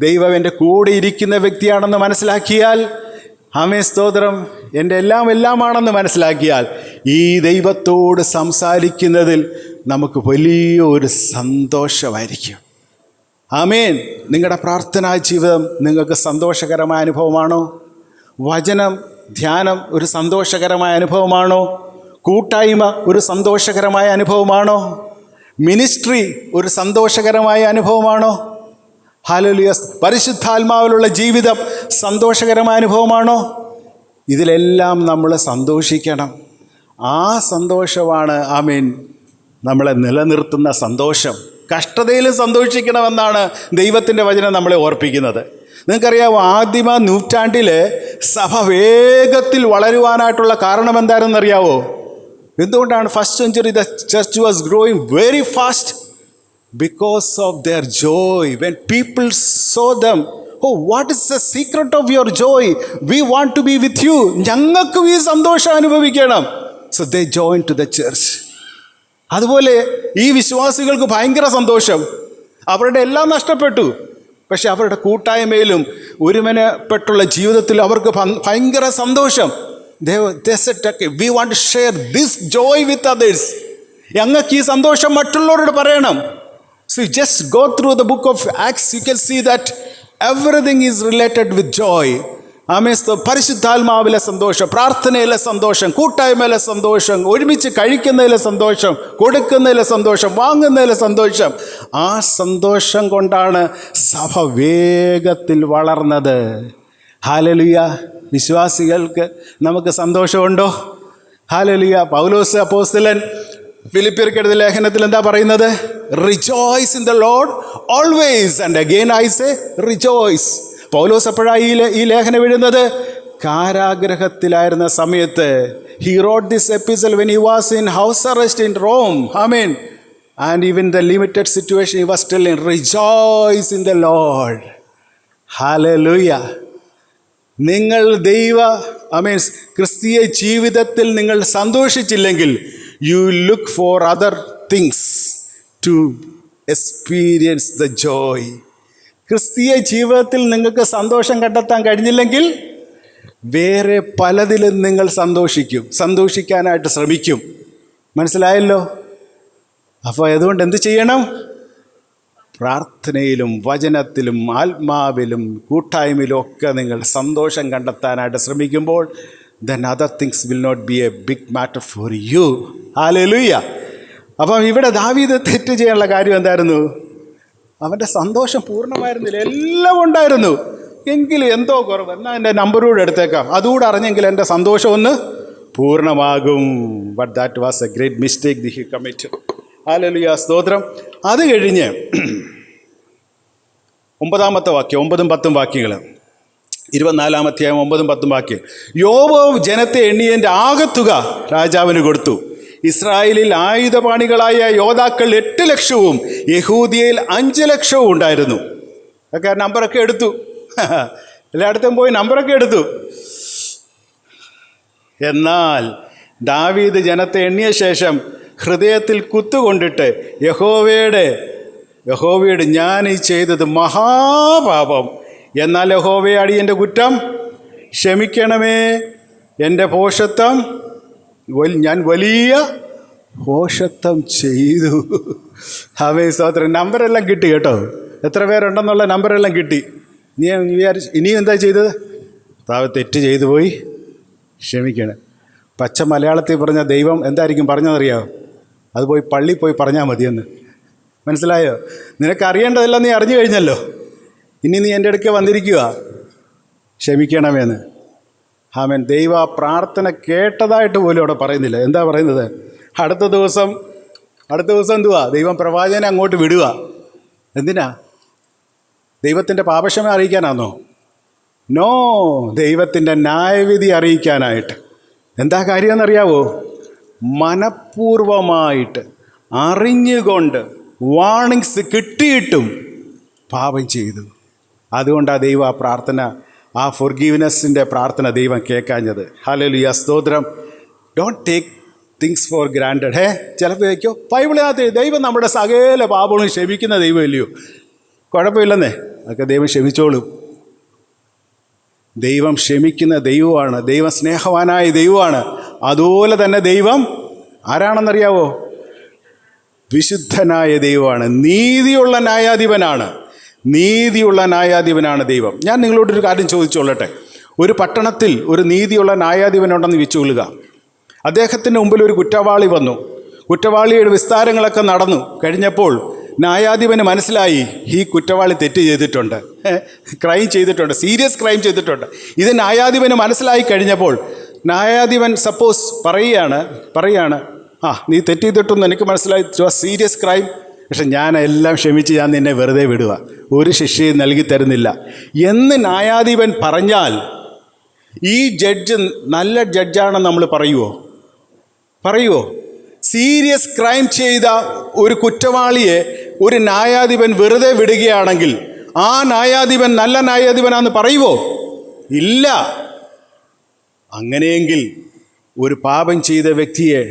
ദൈവം എൻ്റെ കൂടെ ഇരിക്കുന്ന വ്യക്തിയാണെന്ന് മനസ്സിലാക്കിയാൽ, ആമേൻ സ്തോത്രം, എൻ്റെ എല്ലാമാണെന്ന് മനസ്സിലാക്കിയാൽ, ഈ ദൈവത്തോട് സംസാരിക്കുന്നതിൽ നമുക്ക് വലിയൊരു സന്തോഷമായിരിക്കും. ആമേൻ. നിങ്ങളുടെ പ്രാർത്ഥനാ ജീവിതം നിങ്ങൾക്ക് സന്തോഷകരമായ അനുഭവമാണോ? വചനം ധ്യാനം ഒരു സന്തോഷകരമായ അനുഭവമാണോ? കൂട്ടായ്മ ഒരു സന്തോഷകരമായ അനുഭവമാണോ? മിനിസ്ട്രി ഒരു സന്തോഷകരമായ അനുഭവമാണോ? ഹല്ലേലൂയ. പരിശുദ്ധാത്മാവിലുള്ള ജീവിതം സന്തോഷകരമായ അനുഭവമാണോ? ഇതിലെല്ലാം നമ്മൾ സന്തോഷിക്കണം. ആ സന്തോഷമാണ് നമ്മളെ നിലനിർത്തുന്ന സന്തോഷം. കഷ്ടതയിൽ സന്തോഷിക്കണമെന്നാണ് ദൈവത്തിൻ്റെ വചനം നമ്മളെ ഓർപ്പിക്കുന്നത്. നിങ്ങൾക്കറിയാമോ, ആദിമ നൂറ്റാണ്ടിൽ സഭ വേഗത്തിൽ വളരുവാനായിട്ടുള്ള കാരണം എന്താണെന്നറിയാവോ? എന്തുകൊണ്ടാണ് first century the church was growing very fast? Because of their joy. When people saw them, oh what is the secret of your joy, we want to be with you, ഞങ്ങൾക്കും ഈ സന്തോഷം അനുഭവിക്കണം. So they join to the church. അതുപോലെ ഈ വിശ്വാസികൾക്ക് ഭയങ്കര സന്തോഷം. അവരുടെ എല്ലാം നഷ്ടപ്പെട്ടു, പക്ഷെ അവരുടെ കൂട്ടായ്മയിലും ഒരുമനപ്പെട്ടുള്ള ജീവിതത്തിൽ അവർക്ക് ഭയങ്കര സന്തോഷം. They said, okay, we want to share this joy with others. ഞങ്ങൾക്ക് ഈ സന്തോഷം മറ്റുള്ളവരോട് പറയണം. So you just go through the book of Acts, you can see that everything is related with joy. പരിശുദ്ധാത്മാവിലെ സന്തോഷം, പ്രാർത്ഥനയിലെ സന്തോഷം, കൂട്ടായ്മയിലെ സന്തോഷം, ഒരുമിച്ച് കഴിക്കുന്നതിലെ സന്തോഷം, കൊടുക്കുന്നതിലെ സന്തോഷം, വാങ്ങുന്നതിലെ സന്തോഷം. ആ സന്തോഷം കൊണ്ടാണ് സഭ വേഗത്തിൽ വളർന്നത്. ഹല്ലേലൂയ. വിശ്വാസികൾക്ക് നമുക്ക് സന്തോഷമുണ്ടോ? ഹല്ലേലൂയ. പൗലോസ് അപ്പോസ്തലൻ ഫിലിപ്പിയർക്ക് എഴുതിയ ലേഖനത്തിൽ എന്താ പറയുന്നത്? Rejoice in the Lord always, and again I say rejoice. പൗലോസ് എപ്പോഴാണ് ഈ ലേഖനം എഴുതുന്നത്? കാരാഗ്രഹത്തിലായിരുന്ന സമയത്ത്. He wrote this epistle when he was in house arrest in Rome. And even the limited situation he was telling rejoice in the Lord. ഹല്ലേലൂയ. നിങ്ങൾ ക്രിസ്തീയ ജീവിതത്തിൽ നിങ്ങൾ സന്തോഷിച്ചില്ലെങ്കിൽ you look for other things to experience the joy. ക്രിസ്തീയ ജീവിതത്തിൽ നിങ്ങൾക്ക് സന്തോഷം കണ്ടെത്താൻ കഴിഞ്ഞില്ലെങ്കിൽ വേറെ പലതിലും നിങ്ങൾ സന്തോഷിക്കാനായിട്ട് ശ്രമിക്കും. മനസ്സിലായല്ലോ? അപ്പോൾ അതുകൊണ്ട് എന്ത് ചെയ്യണം? പ്രാർത്ഥനയിലും വചനത്തിലും ആത്മാവിലും കൂട്ടായ്മയിലും ഒക്കെ നിങ്ങൾ സന്തോഷം കണ്ടെത്താനായിട്ട് ശ്രമിക്കുമ്പോൾ then other things will not be a big matter for you. Hallelujah. അപ്പം ഇവിടെ ദാവീദ് തെറ്റ് ചെയ്യാനുള്ള കാര്യം എന്തായിരുന്നു? അവൻ്റെ സന്തോഷം പൂർണ്ണമായിരുന്നില്ല. എല്ലാം ഉണ്ടായിരുന്നു, എങ്കിലും എന്തോ കുറവ്. എന്നാൽ എൻ്റെ നമ്പറൂടെ എടുത്തേക്കാം, അതുകൂടെ അറിഞ്ഞെങ്കിൽ എൻ്റെ സന്തോഷം ഒന്ന് പൂർണ്ണമാകും. But that was a great mistake the he committed. ഹല്ലേലൂയ, സ്തോത്രം. അത് കഴിഞ്ഞ് 9-ാമത്തെ വാക്യം, 9-10 വാക്യങ്ങൾ, 24-ാം അധ്യായം 9-10 വാക്യം. യോബ് ജനത്തെ എണ്ണിയതിൻ്റെ ആകത്തുക രാജാവിന് കൊടുത്തു. ഇസ്രായേലിൽ ആയുധപാണികളായ യോദ്ധാക്കൾ 8 ലക്ഷവും യഹൂദിയയിൽ 5 ലക്ഷവും ഉണ്ടായിരുന്നു. ഒക്കെ നമ്പറൊക്കെ എടുത്തു, എല്ലായിടത്തും പോയി നമ്പറൊക്കെ എടുത്തു. എന്നാൽ ദാവീദ് ജനത്തെ എണ്ണിയ ശേഷം ഹൃദയത്തിൽ കുത്തുകൊണ്ടിട്ട് യഹോവയോട് ഞാൻ ഈ ചെയ്തത് മഹാപാപം, എന്നാൽ യഹോവയെ അടിയൻ്റെ കുറ്റം ക്ഷമിക്കണമേ, എൻ്റെ ഭോഷത്വം ഞാൻ വലിയ ഭോഷത്വം ചെയ്തു. സ്തോത്രം. നമ്പരെല്ലാം കിട്ടി കേട്ടോ, എത്ര പേരുണ്ടെന്നുള്ള നമ്പരെല്ലാം കിട്ടി. നീ വിചാരിച്ചു ഇനിയും എന്താ ചെയ്തത്? തെറ്റ് ചെയ്തു പോയി, ക്ഷമിക്കണം. പച്ച മലയാളത്തിൽ പറഞ്ഞ ദൈവം എന്തായിരിക്കും പറഞ്ഞതറിയാമോ? അത് പോയി പള്ളിയിൽ പോയി പറഞ്ഞാൽ മതിയെന്ന്. മനസ്സിലായോ? നിനക്കറിയേണ്ടതെല്ലാം നീ അറിഞ്ഞു കഴിഞ്ഞല്ലോ. ഇനി നീ എൻ്റെ അടുക്കെ വന്നിരിക്കുക, ക്ഷമിക്കണമെന്ന്. ദൈവ പ്രാർത്ഥന കേട്ടതായിട്ട് പോലും അവിടെ പറയുന്നില്ല. എന്താ പറയുന്നത്? അടുത്ത ദിവസം എന്തുവാ? ദൈവം പ്രവാചകനെ അങ്ങോട്ട് വിടുക. എന്തിനാ? ദൈവത്തിൻ്റെ പാപക്ഷമ അറിയിക്കാനാണോ? നോ, ദൈവത്തിൻ്റെ ന്യായവിധി അറിയിക്കാനായിട്ട്. എന്താ കാര്യമെന്നറിയാവോ? മനഃപൂർവമായിട്ട് അറിഞ്ഞുകൊണ്ട് വാർണിങ്സ് കിട്ടിയിട്ടും പാപം ചെയ്തു. അതുകൊണ്ടാണ് ദൈവം ആ പ്രാർത്ഥന, ആ ഫൊർഗീവ്നെസ്സിൻ്റെ പ്രാർത്ഥന ദൈവം കേൾക്കാഞ്ഞത്. ഹല്ലേലൂയ, സ്തോത്രം. Don't take things for granted. ചിലപ്പോൾ ചോദിക്കോ, ബൈബിളിനകത്ത് ദൈവം നമ്മുടെ സകല പാപങ്ങളും ക്ഷമിക്കുന്ന ദൈവം ഇല്ലയോ? കുഴപ്പമില്ലെന്നേ, അതൊക്കെ ദൈവം ക്ഷമിച്ചോളും. ദൈവം ക്ഷമിക്കുന്ന ദൈവമാണ്, ദൈവം സ്നേഹവാനായ ദൈവമാണ്. അതുപോലെ തന്നെ ദൈവം ആരാണെന്നറിയാവോ? വിശുദ്ധനായ ദൈവമാണ്, നീതിയുള്ള ന്യായാധിപനാണ് ദൈവം. ഞാൻ നിങ്ങളോടൊരു കാര്യം ചോദിച്ചോളട്ടെ. ഒരു പട്ടണത്തിൽ ഒരു നീതിയുള്ള ന്യായാധിപനുണ്ടെന്ന് വെച്ചുകൊള്ളുക. അദ്ദേഹത്തിൻ്റെ മുമ്പിൽ ഒരു കുറ്റവാളി വന്നു. കുറ്റവാളിയുടെ വിസ്താരങ്ങളൊക്കെ നടന്നു കഴിഞ്ഞപ്പോൾ ന്യായാധിപന് മനസ്സിലായി ഈ കുറ്റവാളി തെറ്റ് ചെയ്തിട്ടുണ്ട്, ക്രൈം ചെയ്തിട്ടുണ്ട്, സീരിയസ് ക്രൈം ചെയ്തിട്ടുണ്ട്. ഇത് ന്യായാധിപന് മനസ്സിലായി കഴിഞ്ഞപ്പോൾ ന്യായാധിപൻ സപ്പോസ് പറയാണ് നീ തെറ്റ് ചെയ്തിട്ടൊന്നും എനിക്ക് മനസ്സിലായി, സീരിയസ് ക്രൈം, പക്ഷെ ഞാനെല്ലാം ക്ഷമിച്ച് ഞാൻ നിന്നെ വെറുതെ വിടുക, ഒരു ശിക്ഷയും നൽകി തരുന്നില്ല എന്ന് ന്യായാധിപൻ പറഞ്ഞാൽ ഈ ജഡ്ജ് നല്ല ജഡ്ജാണെന്ന് നമ്മൾ പറയുമോ? സീരിയസ് ക്രൈം ചെയ്ത ഒരു കുറ്റവാളിയെ ഒരു ന്യായാധിപൻ വെറുതെ വിടുകയാണെങ്കിൽ ആ ന്യായാധിപൻ നല്ല ന്യായാധിപനാണെന്ന് പറയുമോ? ഇല്ല. അങ്ങനെയെങ്കിൽ ഒരു പാപം ചെയ്ത വ്യക്തിയെ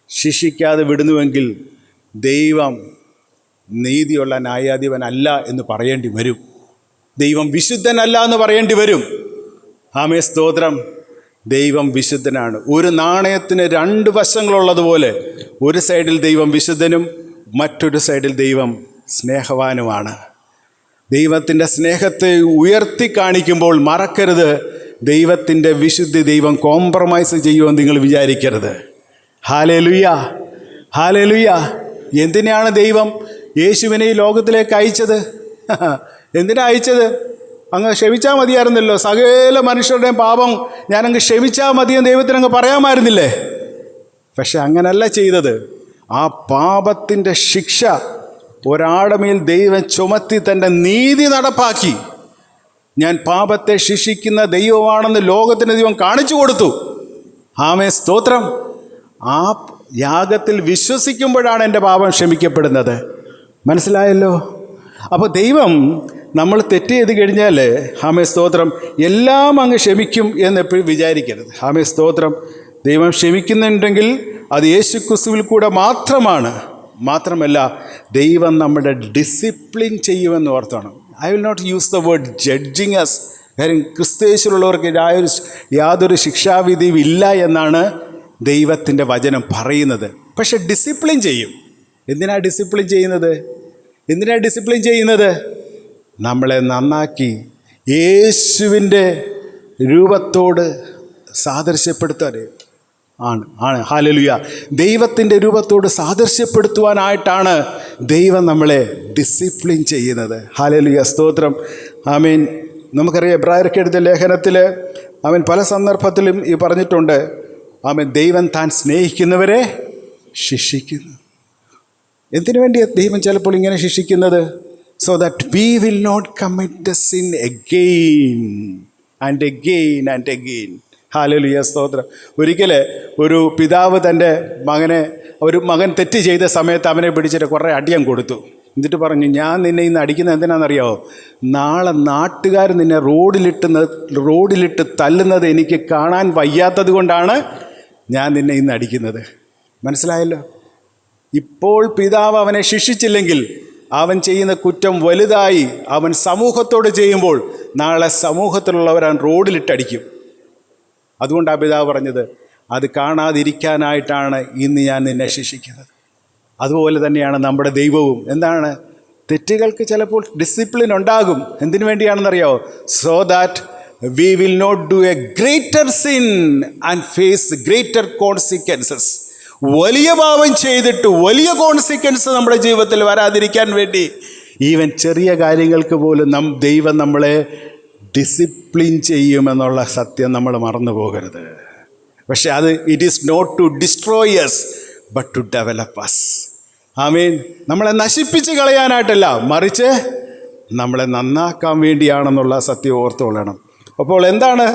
ശിക്ഷിക്കാതെ വിടുന്നുവെങ്കിൽ ദൈവം നീതിയുള്ള ന്യായാധിപനല്ല എന്ന് പറയേണ്ടി വരും. ദൈവം വിശുദ്ധനല്ല എന്ന് പറയേണ്ടി വരും. ആമേൻ, സ്തോത്രം. ദൈവം വിശുദ്ധനാണ്. ഒരു നാണയത്തിന് രണ്ട് വശങ്ങളുള്ളതുപോലെ ഒരു സൈഡിൽ ദൈവം വിശുദ്ധനും മറ്റൊരു സൈഡിൽ ദൈവം സ്നേഹവാനുമാണ്. ദൈവത്തിൻ്റെ സ്നേഹത്തെ ഉയർത്തി കാണിക്കുമ്പോൾ മറക്കരുത്, ദൈവത്തിൻ്റെ വിശുദ്ധി ദൈവം കോംപ്രമൈസ് ചെയ്യുമെന്ന് നിങ്ങൾ വിചാരിക്കരുത്. Hallelujah, hallelujah. എന്തിനാണ് ദൈവം യേശുവിനെ ഈ ലോകത്തിലേക്ക് അയച്ചത്? എന്തിനാ അയച്ചത്? അങ്ങ് ക്ഷമിച്ചാൽ മതിയായിരുന്നല്ലോ, സകല മനുഷ്യരുടെയും പാപം ഞാനങ്ങ് ക്ഷമിച്ചാൽ മതിയെന്ന് ദൈവത്തിനങ്ങ് പറയാമായിരുന്നില്ലേ? പക്ഷെ അങ്ങനല്ല ചെയ്തത്. ആ പാപത്തിൻ്റെ ശിക്ഷ ഒരാളുടെ മേൽ ദൈവം ചുമത്തി തൻ്റെ നീതി നടപ്പാക്കി. ഞാൻ പാപത്തെ ശിക്ഷിക്കുന്ന ദൈവമാണെന്ന് ലോകത്തിന് ദൈവം കാണിച്ചു കൊടുത്തു. ആമേൻ, സ്തോത്രം. ആ യാഗത്തിൽ വിശ്വസിക്കുമ്പോഴാണ് എൻ്റെ പാപം ക്ഷമിക്കപ്പെടുന്നത്. മനസ്സിലായല്ലോ? അപ്പോൾ ദൈവം നമ്മൾ തെറ്റ് ചെയ്ത് കഴിഞ്ഞാൽ ആമേൻ, സ്തോത്രം, എല്ലാം അങ്ങ് ക്ഷമിക്കും എന്നെപ്പോഴും വിചാരിക്കരുത്. ആമേൻ, സ്തോത്രം. ദൈവം ക്ഷമിക്കുന്നുണ്ടെങ്കിൽ അത് യേശുക്രിസ്തുവിൽ കൂടെ മാത്രമല്ല ദൈവം നമ്മുടെ ഡിസിപ്ലിൻ ചെയ്യുമെന്ന് ഓർത്തണം. I will not use the word judging us. കാര്യം ക്രിസ്തുയേശുവിലുള്ളവർക്ക് യാതൊരു ശിക്ഷാവിധിയും ഇല്ല എന്നാണ് ദൈവത്തിൻ്റെ വചനം പറയുന്നത്. പക്ഷെ ഡിസിപ്ലിൻ ചെയ്യും. എന്തിനാണ് ഡിസിപ്ലിൻ ചെയ്യുന്നത്? നമ്മളെ നന്നാക്കി യേശുവിൻ്റെ രൂപത്തോട് സാദൃശ്യപ്പെടുത്താൻ ആണ്. ഹല്ലേലൂയ. ദൈവത്തിൻ്റെ രൂപത്തോട് സാദൃശ്യപ്പെടുത്തുവാനായിട്ടാണ് ദൈവം നമ്മളെ ഡിസിപ്ലിൻ ചെയ്യുന്നത്. ഹല്ലേലൂയ, സ്തോത്രം. ആമേൻ. നമുക്കറിയാം, എബ്രായർക്ക് എഴുതിയ ലേഖനത്തിൽ അവൻ പല സന്ദർഭത്തിലും ഈ പറഞ്ഞിട്ടുണ്ട്, ആമേൻ, ദൈവം താൻ സ്നേഹിക്കുന്നവരെ ശിക്ഷിക്കുന്നു. എന്തിനു വേണ്ടിയാണ് ദൈവം ചിലപ്പോൾ ഇങ്ങനെ ശിക്ഷിക്കുന്നത്? So that we will not commit the sin again and again. ഹല്ലേലൂയ, സ്തോത്രം. ഒരിക്കൽ ഒരു പിതാവ് തൻ്റെ മകൻ തെറ്റ് ചെയ്ത സമയത്ത് അവനെ പിടിച്ചിട്ട് കുറേ അടിയം കൊടുത്തു. എന്നിട്ട് പറഞ്ഞു, ഞാൻ നിന്നെ ഇന്ന് അടിക്കുന്നത് എന്തിനാണെന്നറിയാമോ? നാളെ നാട്ടുകാർ നിന്നെ റോഡിലിട്ട് തല്ലുന്നത് എനിക്ക് കാണാൻ വയ്യാത്തത് കൊണ്ടാണ് ഞാൻ നിന്നെ ഇന്ന് അടിക്കുന്നത്. മനസ്സിലായല്ലോ? ഇപ്പോൾ പിതാവ് അവനെ ശിക്ഷിച്ചില്ലെങ്കിൽ അവൻ ചെയ്യുന്ന കുറ്റം വലുതായി അവൻ സമൂഹത്തോട് ചെയ്യുമ്പോൾ നാളെ സമൂഹത്തിലുള്ളവർ അവൻ റോഡിലിട്ടടിക്കും. അതുകൊണ്ടാണ് പിതാവ് പറഞ്ഞത്, അത് കാണാതിരിക്കാനായിട്ടാണ് ഇന്ന് ഞാൻ നിന്നെ ശിക്ഷിക്കുന്നത്. അതുപോലെ തന്നെയാണ് നമ്മുടെ ദൈവവും. എന്താണ്? തെറ്റുകൾക്ക് ചിലപ്പോൾ ഡിസിപ്ലിൻ ഉണ്ടാകും. എന്തിനു വേണ്ടിയാണെന്നറിയാമോ? So that we will not do a greater sin and face greater consequences. വലിയ പാപം ചെയ്തിട്ട് വലിയ കോൺസിക്വൻസ് നമ്മുടെ ജീവിതത്തിൽ വരാതിരിക്കാൻ വേണ്ടി ഈവൻ ചെറിയ കാര്യങ്ങൾക്ക് പോലും ദൈവം നമ്മളെ ഡിസിപ്ലിൻ ചെയ്യുമെന്നുള്ള സത്യം നമ്മൾ മറന്നു പോകരുത്. പക്ഷെ അത് it is not to destroy us but to develop us. ആമേൻ. നമ്മളെ നശിപ്പിച്ച് കളയാനായിട്ടല്ല, മറിച്ച് നമ്മളെ നന്നാക്കാൻ വേണ്ടിയാണെന്നുള്ള സത്യം ഓർത്തുകൊള്ളണം. അപ്പോൾ എന്താണ്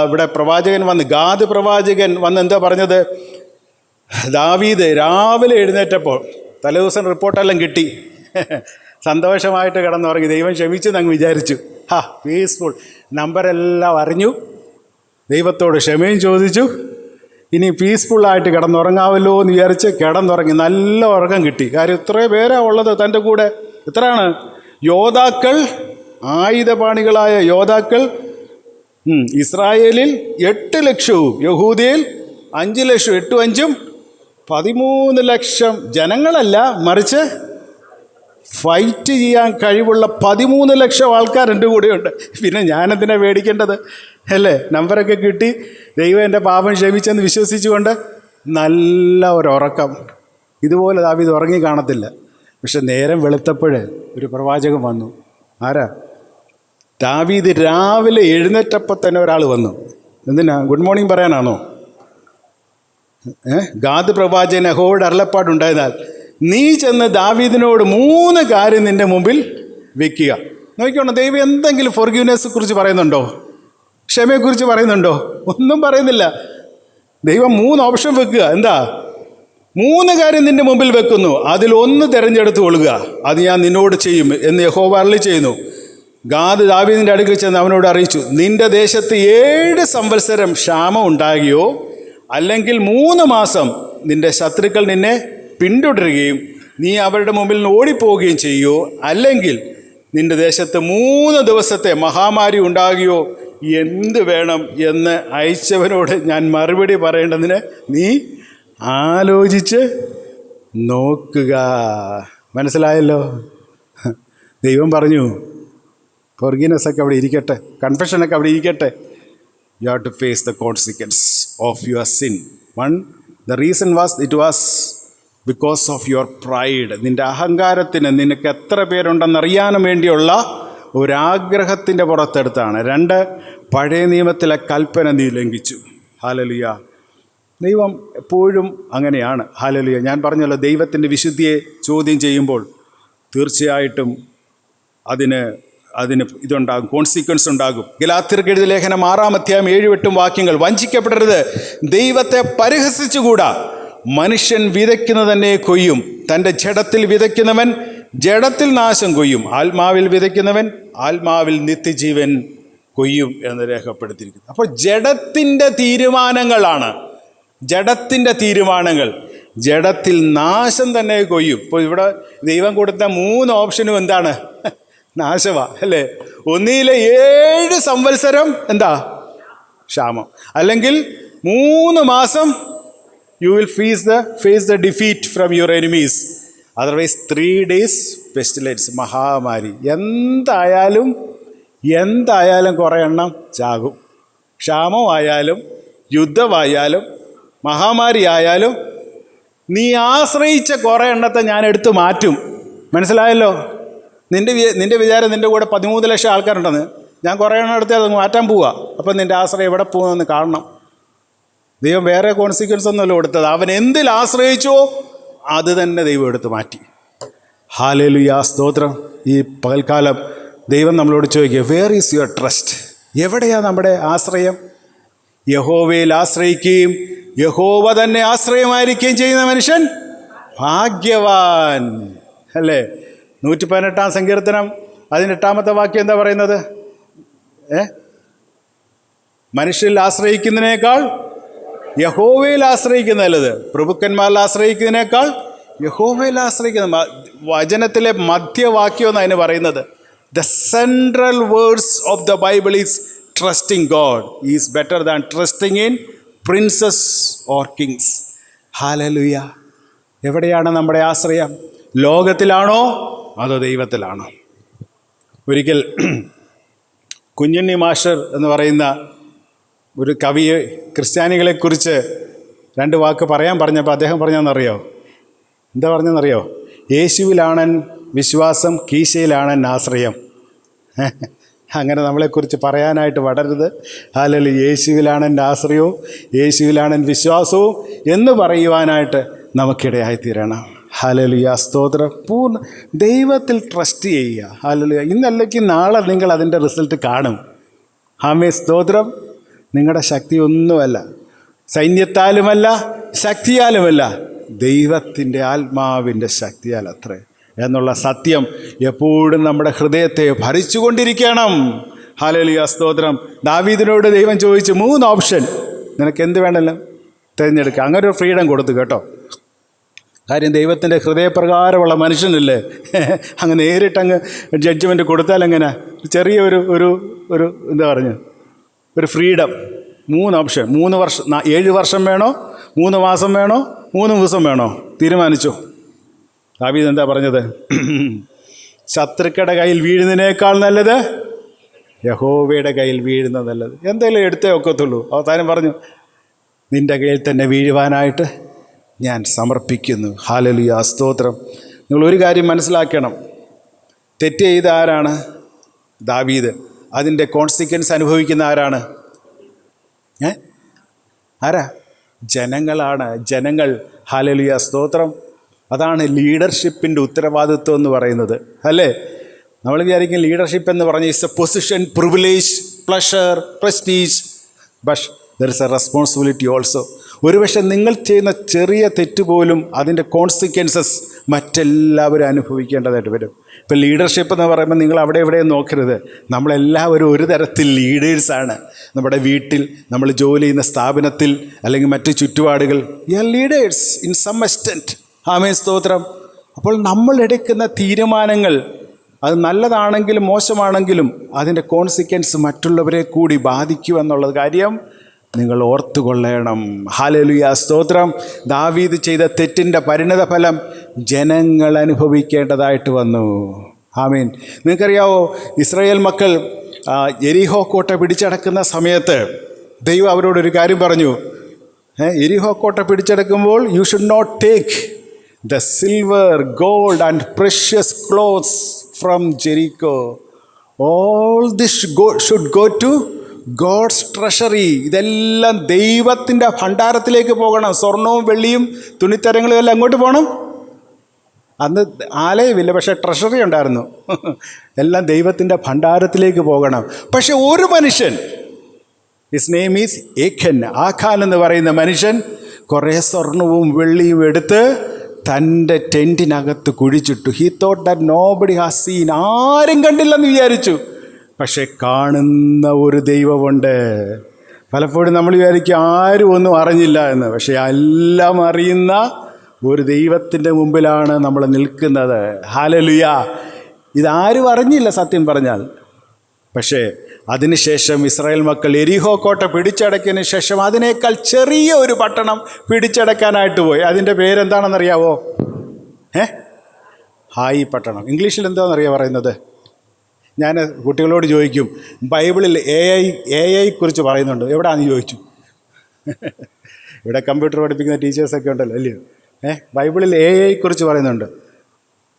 ഇവിടെ ഗാദ് പ്രവാചകൻ വന്ന് എന്താ പറഞ്ഞത്? ദാവീദ് രാവിലെ എഴുന്നേറ്റപ്പോൾ തലേദിവസം റിപ്പോർട്ടെല്ലാം കിട്ടി, സന്തോഷമായിട്ട് കിടന്നുറങ്ങി. ദൈവം ക്ഷമിച്ചെന്ന് അങ്ങ് വിചാരിച്ചു. പീസ്ഫുൾ. നമ്പരെല്ലാം അറിഞ്ഞു, ദൈവത്തോട് ക്ഷമയും ചോദിച്ചു, ഇനി പീസ്ഫുള്ളായിട്ട് കിടന്നുറങ്ങാമല്ലോ എന്ന് വിചാരിച്ച് കിടന്നുറങ്ങി. നല്ല ഉറക്കം കിട്ടി. കാര്യം ഇത്രയും പേരാ ഉള്ളത് തൻ്റെ കൂടെ. എത്രയാണ്? യോദ്ധാക്കൾ, ആയുധപാണികളായ യോദ്ധാക്കൾ ഇസ്രായേലിൽ 8 ലക്ഷവും യഹൂദയിൽ 5 ലക്ഷം. 8 5 13 ലക്ഷം ജനങ്ങളല്ല, മറിച്ച് ഫൈറ്റ് ചെയ്യാൻ കഴിവുള്ള 13 ലക്ഷം ആൾക്കാർ എൻ്റെ കൂടെയുണ്ട്. പിന്നെ ഞാനെന്തിനാ പേടിക്കേണ്ടത്? അല്ലേ? നമ്പറൊക്കെ കിട്ടി, ദൈവം എൻ്റെ പാപം ക്ഷമിച്ചെന്ന് വിശ്വസിച്ചുകൊണ്ട് നല്ല ഒരുറക്കം. ഇതുപോലെ ദാവീദ് ഉറങ്ങി കാണത്തില്ല. പക്ഷെ നേരം വെളുത്തപ്പോൾ ഒരു പ്രവാചകൻ വന്നു. ആരാ? ദാവീദ് രാവിലെ എഴുന്നേറ്റപ്പോൾ തന്നെ ഒരാൾ വന്നു. എന്തിനാ? Good morning പറയാനാണോ? ഗാദ് പ്രവാചകൻ യഹോവയുടെ അരുളപ്പാടുണ്ടായതാൽ നീ ചെന്ന് ദാവീദിനോട് 3 കാര്യം നിൻ്റെ മുമ്പിൽ വെക്കുക. നോക്കിക്കോണം, ദൈവം എന്തെങ്കിലും ഫോർഗീവ്നെസ്സിനെ കുറിച്ച് പറയുന്നുണ്ടോ? ക്ഷമയെക്കുറിച്ച് പറയുന്നുണ്ടോ? ഒന്നും പറയുന്നില്ല. ദൈവം 3 ഓപ്ഷൻ വെക്കുക. എന്താ? 3 കാര്യം നിൻ്റെ മുമ്പിൽ വെക്കുന്നു, അതിൽ 1 തിരഞ്ഞെടുത്ത് കൊള്ളുക, അത് ഞാൻ നിന്നോട് ചെയ്യും എന്ന് യഹോവ അരുളി ചെയ്യുന്നു. ഗാദ് ദാവീദിൻ്റെ അടുക്കൽ ചെന്ന് അവനോട് അറിയിച്ചു, നിന്റെ ദേശത്ത് 7 സംവത്സരം ക്ഷാമം ഉണ്ടാകുകയോ അല്ലെങ്കിൽ 3 മാസം നിന്റെ ശത്രുക്കൾ നിന്നെ പിന്തുടരുകയും നീ അവരുടെ മുമ്പിൽ നിന്ന് ഓടിപ്പോവുകയും ചെയ്യുകയോ അല്ലെങ്കിൽ നിന്റെ ദേശത്ത് 3 ദിവസത്തെ മഹാമാരി ഉണ്ടാകുകയോ എന്ത് വേണം എന്ന് അയച്ചവനോട് ഞാൻ മറുപടി പറയേണ്ടതിന് നീ ആലോചിച്ച് നോക്കുക. മനസ്സിലായല്ലോ? ദൈവം പറഞ്ഞു, ഫോർഗീവ്നെസ്സൊക്കെ അവിടെ ഇരിക്കട്ടെ, കൺഫെഷനൊക്കെ അവിടെ ഇരിക്കട്ടെ. You have to face the consequence of your sin. The reason was, it was because of your pride. നിൻ്റെ അഹങ്കാരത്തിന് നിനക്ക് എത്ര പേരുണ്ടെന്നറിയാനും വേണ്ടിയുള്ള ഒരാഗ്രഹത്തിൻ്റെ പുറത്തെടുത്താണ്. 2, പഴയ നിയമത്തിലെ കൽപ്പന നീ ലംഘിച്ചു. ഹല്ലേലൂയ. ദൈവം എപ്പോഴും അങ്ങനെയാണ്. ഹല്ലേലൂയ. ഞാൻ പറഞ്ഞല്ലോ, ദൈവത്തിൻ്റെ വിശുദ്ധിയെ ചോദ്യം ചെയ്യുമ്പോൾ തീർച്ചയായിട്ടും അതിന് ഇതുണ്ടാകും, കോൺസിക്വൻസ് ഉണ്ടാകും. ഗലാത്യർക്ക് എഴുതിയ ലേഖനം 6-ാം അധ്യായം 7-8 വാക്യങ്ങൾ. വഞ്ചിക്കപ്പെടരുത്, ദൈവത്തെ പരിഹസിച്ചുകൂടാ. മനുഷ്യൻ വിതയ്ക്കുന്നത് തന്നെ കൊയ്യും. തൻ്റെ ജഡത്തിൽ വിതയ്ക്കുന്നവൻ ജഡത്തിൽ നാശം കൊയ്യും, ആത്മാവിൽ വിതയ്ക്കുന്നവൻ ആത്മാവിൽ നിത്യജീവൻ കൊയ്യും എന്ന് രേഖപ്പെടുത്തിയിരിക്കുന്നു. അപ്പോൾ ജഡത്തിൻ്റെ തീരുമാനങ്ങളാണ്, ജഡത്തിൻ്റെ തീരുമാനങ്ങൾ ജഡത്തിൽ നാശം തന്നെ കൊയ്യും. ഇപ്പോൾ ഇവിടെ ദൈവം കൊടുത്ത 3 ഓപ്ഷനും എന്താണ്? നാശമാ, അല്ലേ? ഒന്നിലെ 7 സംവത്സരം എന്താ? ക്ഷാമം. അല്ലെങ്കിൽ 3 മാസം you will face the defeat from your enemies. Otherwise 3 days pestilence, മഹാമാരി. എന്തായാലും കുറേ എണ്ണം ചാകും. ക്ഷാമമായാലും യുദ്ധമായാലും മഹാമാരി ആയാലും നീ ആശ്രയിച്ച കുറേ എണ്ണത്തെ ഞാൻ എടുത്തു മാറ്റും. മനസ്സിലായല്ലോ? നിൻ്റെ വിചാരം നിൻ്റെ കൂടെ 13 ലക്ഷം ആൾക്കാരുണ്ടെന്ന്. ഞാൻ കുറേ എണ്ണം എടുത്ത് അത് മാറ്റാൻ പോവുക. അപ്പം നിൻ്റെ ആശ്രയം എവിടെ പോകുമെന്ന് കാണണം. ദൈവം വേറെ കോൺസിക്വൻസ് ഒന്നുമല്ല കൊടുത്തത്. അവൻ എന്തിൽ ആശ്രയിച്ചോ അത് തന്നെ ദൈവം എടുത്ത് മാറ്റി. ഹല്ലേലൂയ, സ്തോത്രം. ഈ പകൽക്കാലം ദൈവം നമ്മളോട് ചോദിക്കുക, വേർ ഈസ് യുവർ ട്രസ്റ്റ്? എവിടെയാണ് നമ്മുടെ ആശ്രയം? യഹോവയിൽ ആശ്രയിക്കുകയും യഹോവ തന്നെ ആശ്രയമായിരിക്കുകയും ചെയ്യുന്ന മനുഷ്യൻ ഭാഗ്യവാൻ, അല്ലേ? 118-ാം സങ്കീർത്തനം 8-ാമത്തെ വാക്യം എന്താ പറയുന്നത്? മനുഷ്യരിൽ ആശ്രയിക്കുന്നതിനേക്കാൾ യഹോവയിൽ ആശ്രയിക്കുന്ന നല്ലത്, പ്രഭുക്കന്മാരിൽ ആശ്രയിക്കുന്നതിനേക്കാൾ യഹോവയിൽ ആശ്രയിക്കുന്ന. വചനത്തിലെ മധ്യവാക്യം എന്ന് അതിന് പറയുന്നത്. The central words of the Bible is trusting God is better than trusting in princess or Kings. Hallelujah. എവിടെയാണ് നമ്മുടെ ആശ്രയം? ലോകത്തിലാണോ അതോ ദൈവത്തിലാണോ? ഒരിക്കൽ കുഞ്ഞുണ്ണി മാസ്റ്റർ എന്ന് പറയുന്ന ഒരു കവി ക്രിസ്ത്യാനികളെക്കുറിച്ച് 2 വാക്ക് പറയാൻ പറഞ്ഞപ്പോൾ അദ്ദേഹം പറഞ്ഞതെന്നറിയോ? എന്താ പറഞ്ഞതെന്നറിയോ? യേശുവിലാണൻ വിശ്വാസം, കീശയിലാണൻ ആശ്രയം. അങ്ങനെ നമ്മളെക്കുറിച്ച് പറയാനായിട്ട് വടരുത്. ഹല്ലേലൂയ. യേശുവിലാണ് എൻ്റെ ആശ്രയവും യേശുവിലാണ് വിശ്വാസവും എന്ന് പറയുവാനായിട്ട് നമുക്കിടയായിത്തീരണം. ഹല്ലേലൂയ, സ്തോത്രം. ദൈവത്തിൽ ട്രസ്റ്റ് ചെയ്യുക. ഹല്ലേലൂയ. ഇന്നല്ലെങ്കിൽ നാളെ നിങ്ങൾ അതിൻ്റെ റിസൾട്ട് കാണും. ആമേൻ, സ്തോത്രം. നിങ്ങളുടെ ശക്തി ഒന്നുമല്ല, സൈന്യത്താലുമല്ല, ശക്തിയാലുമല്ല, ദൈവത്തിൻ്റെ ആത്മാവിൻ്റെ ശക്തിയാൽ അത്രേ എന്നുള്ള സത്യം എപ്പോഴും നമ്മുടെ ഹൃദയത്തെ ഭരിച്ചുകൊണ്ടിരിക്കണം. ഹല്ലേലൂയ, സ്തോത്രം. ദാവീദിനോട് ദൈവം ചോദിച്ചു 3 ഓപ്ഷൻ, നിനക്ക് എന്ത് വേണമല്ലോ തിരഞ്ഞെടുക്കുക. അങ്ങനെ ഒരു ഫ്രീഡം കൊടുത്തു കേട്ടോ. കാര്യം ദൈവത്തിൻ്റെ ഹൃദയപ്രകാരമുള്ള മനുഷ്യനല്ലേ. അങ്ങ് നേരിട്ടങ്ങ് ജഡ്ജ്മെൻറ്റ് കൊടുത്താൽ എങ്ങനെ? ചെറിയ ഒരു എന്താ പറഞ്ഞു, ഒരു ഫ്രീഡം. 3 ഓപ്ഷൻ. 3 വർഷം, 7 വർഷം വേണോ, 3 മാസം വേണോ, 3 ദിവസം വേണോ? തീരുമാനിച്ചു. ദാവീദ് എന്താ പറഞ്ഞത്? ശത്രുക്കളുടെ കയ്യിൽ വീഴുന്നതിനേക്കാൾ നല്ലത് യഹോവയുടെ കയ്യിൽ വീഴുന്നത് നല്ലത്. എന്തെങ്കിലും എടുത്തേ ഒക്കത്തുള്ളൂ. അവസാനം പറഞ്ഞു, നിൻ്റെ കയ്യിൽ തന്നെ വീഴുവാനായിട്ട് ഞാൻ സമർപ്പിക്കുന്നു. ഹല്ലേലൂയ, സ്തോത്രം. നിങ്ങളൊരു കാര്യം മനസ്സിലാക്കണം, തെറ്റ് ചെയ്ത ആരാണ്? ദാവീദ്. അതിൻ്റെ കോൺസിക്വൻസ് അനുഭവിക്കുന്ന ആരാണ്? ആരാ? ജനങ്ങളാണ്. ജനങ്ങൾ. ഹല്ലേലൂയ, സ്തോത്രം. അതാണ് ലീഡർഷിപ്പിൻ്റെ ഉത്തരവാദിത്വം എന്ന് പറയുന്നത്, അല്ലേ? നമ്മൾ വിചാരിക്കും ലീഡർഷിപ്പ് എന്ന് പറഞ്ഞാൽ it's A position, privilege, pleasure, prestige. But there is A responsibility also. ഒരുപക്ഷെ നിങ്ങൾ ചെയ്യുന്ന ചെറിയ തെറ്റ് പോലും അതിൻ്റെ കോൺസിക്വൻസസ് മറ്റെല്ലാവരും അനുഭവിക്കേണ്ടതായിട്ട് വരും. ഇപ്പം ലീഡർഷിപ്പ് എന്ന് പറയുമ്പോൾ നിങ്ങൾ അവിടെ എവിടെയും നോക്കരുത്. നമ്മളെല്ലാവരും ഒരു തരത്തിൽ ലീഡേഴ്സാണ്. നമ്മുടെ വീട്ടിൽ, നമ്മൾ ജോലി ചെയ്യുന്ന സ്ഥാപനത്തിൽ, അല്ലെങ്കിൽ മറ്റ് ചുറ്റുപാടുകൾ, you are leaders in some extent. ആമേൻ, സ്തോത്രം. അപ്പോൾ നമ്മൾ എടുക്കുന്ന തീരുമാനങ്ങൾ അത് നല്ലതാണെങ്കിലും മോശമാണെങ്കിലും അതിൻ്റെ കോൺസിക്വൻസ് മറ്റുള്ളവരെ കൂടി ബാധിക്കുമെന്നുള്ള കാര്യം നിങ്ങൾ ഓർത്തുകൊള്ളണം. ഹല്ലേലൂയ, സ്തോത്രം. ദാവീദ് ചെയ്ത തെറ്റിൻ്റെ പരിണതഫലം ജനങ്ങൾ അനുഭവിക്കേണ്ടതായിട്ട് വന്നു. ആമീൻ. നിങ്ങൾക്കറിയാവോ, ഇസ്രായേൽ മക്കൾ യെരിഹോ കോട്ട പിടിച്ചടക്കുന്ന സമയത്ത് ദൈവം അവരോടൊരു കാര്യം പറഞ്ഞു. യെരിഹോ കോട്ട പിടിച്ചടക്കുമ്പോൾ you should not take the silver, gold and precious clothes from Jericho. All this should go to God's treasury. ഇതെല്ലാം ദൈവത്തിൻ്റെ ഭണ്ഡാരത്തിലേക്ക് പോകണം. സ്വർണവും വെള്ളിയും തുണിത്തരങ്ങളും എല്ലാം അങ്ങോട്ട് പോകണം. അന്ന് ആലയമില്ല, പക്ഷേ ട്രഷറി ഉണ്ടായിരുന്നു. എല്ലാം ദൈവത്തിൻ്റെ ഭണ്ഡാരത്തിലേക്ക് പോകണം. പക്ഷെ ഒരു മനുഷ്യൻ, ഹിസ് നെയിം ഈസ് ഏഖൻ, ആഖാൻ എന്ന് പറയുന്ന മനുഷ്യൻ കുറേ സ്വർണവും വെള്ളിയും എടുത്ത് തൻ്റെ ടെൻറ്റിനകത്ത് കുഴിച്ചിട്ടു. He thought that nobody has seen. ആരും കണ്ടില്ലെന്ന് വിചാരിച്ചു. പക്ഷെ കാണുന്ന ഒരു ദൈവമുണ്ട്. പലപ്പോഴും നമ്മൾ വിചാരിക്കും ആരും ഒന്നും അറിഞ്ഞില്ല എന്ന്. പക്ഷെ എല്ലാം അറിയുന്ന ഒരു ദൈവത്തിൻ്റെ മുമ്പിലാണ് നമ്മൾ നിൽക്കുന്നത്. ഹല്ലേലൂയ. ഇതാരും അറിഞ്ഞില്ല സത്യം പറഞ്ഞാൽ. പക്ഷേ അതിനുശേഷം ഇസ്രായേൽ മക്കൾ യെരിഹോ കോട്ട പിടിച്ചടക്കിയതിന് ശേഷം അതിനേക്കാൾ ചെറിയ ഒരു പട്ടണം പിടിച്ചടക്കാനായിട്ട് പോയി. അതിൻ്റെ പേരെന്താണെന്നറിയാവോ? ഹായി പട്ടണം. ഇംഗ്ലീഷിൽ എന്താണെന്നറിയാമോ പറയുന്നത്? ഞാൻ കുട്ടികളോട് ചോദിക്കും, ബൈബിളിൽ എ ഐ കുറിച്ച് പറയുന്നുണ്ട്, എവിടെയാണെന്ന് ചോദിച്ചു. ഇവിടെ കമ്പ്യൂട്ടർ പഠിപ്പിക്കുന്ന ടീച്ചേഴ്സൊക്കെ ഉണ്ടല്ലോ, അല്ലയോ? ബൈബിളിൽ എ ഐ കുറിച്ച് പറയുന്നുണ്ട്.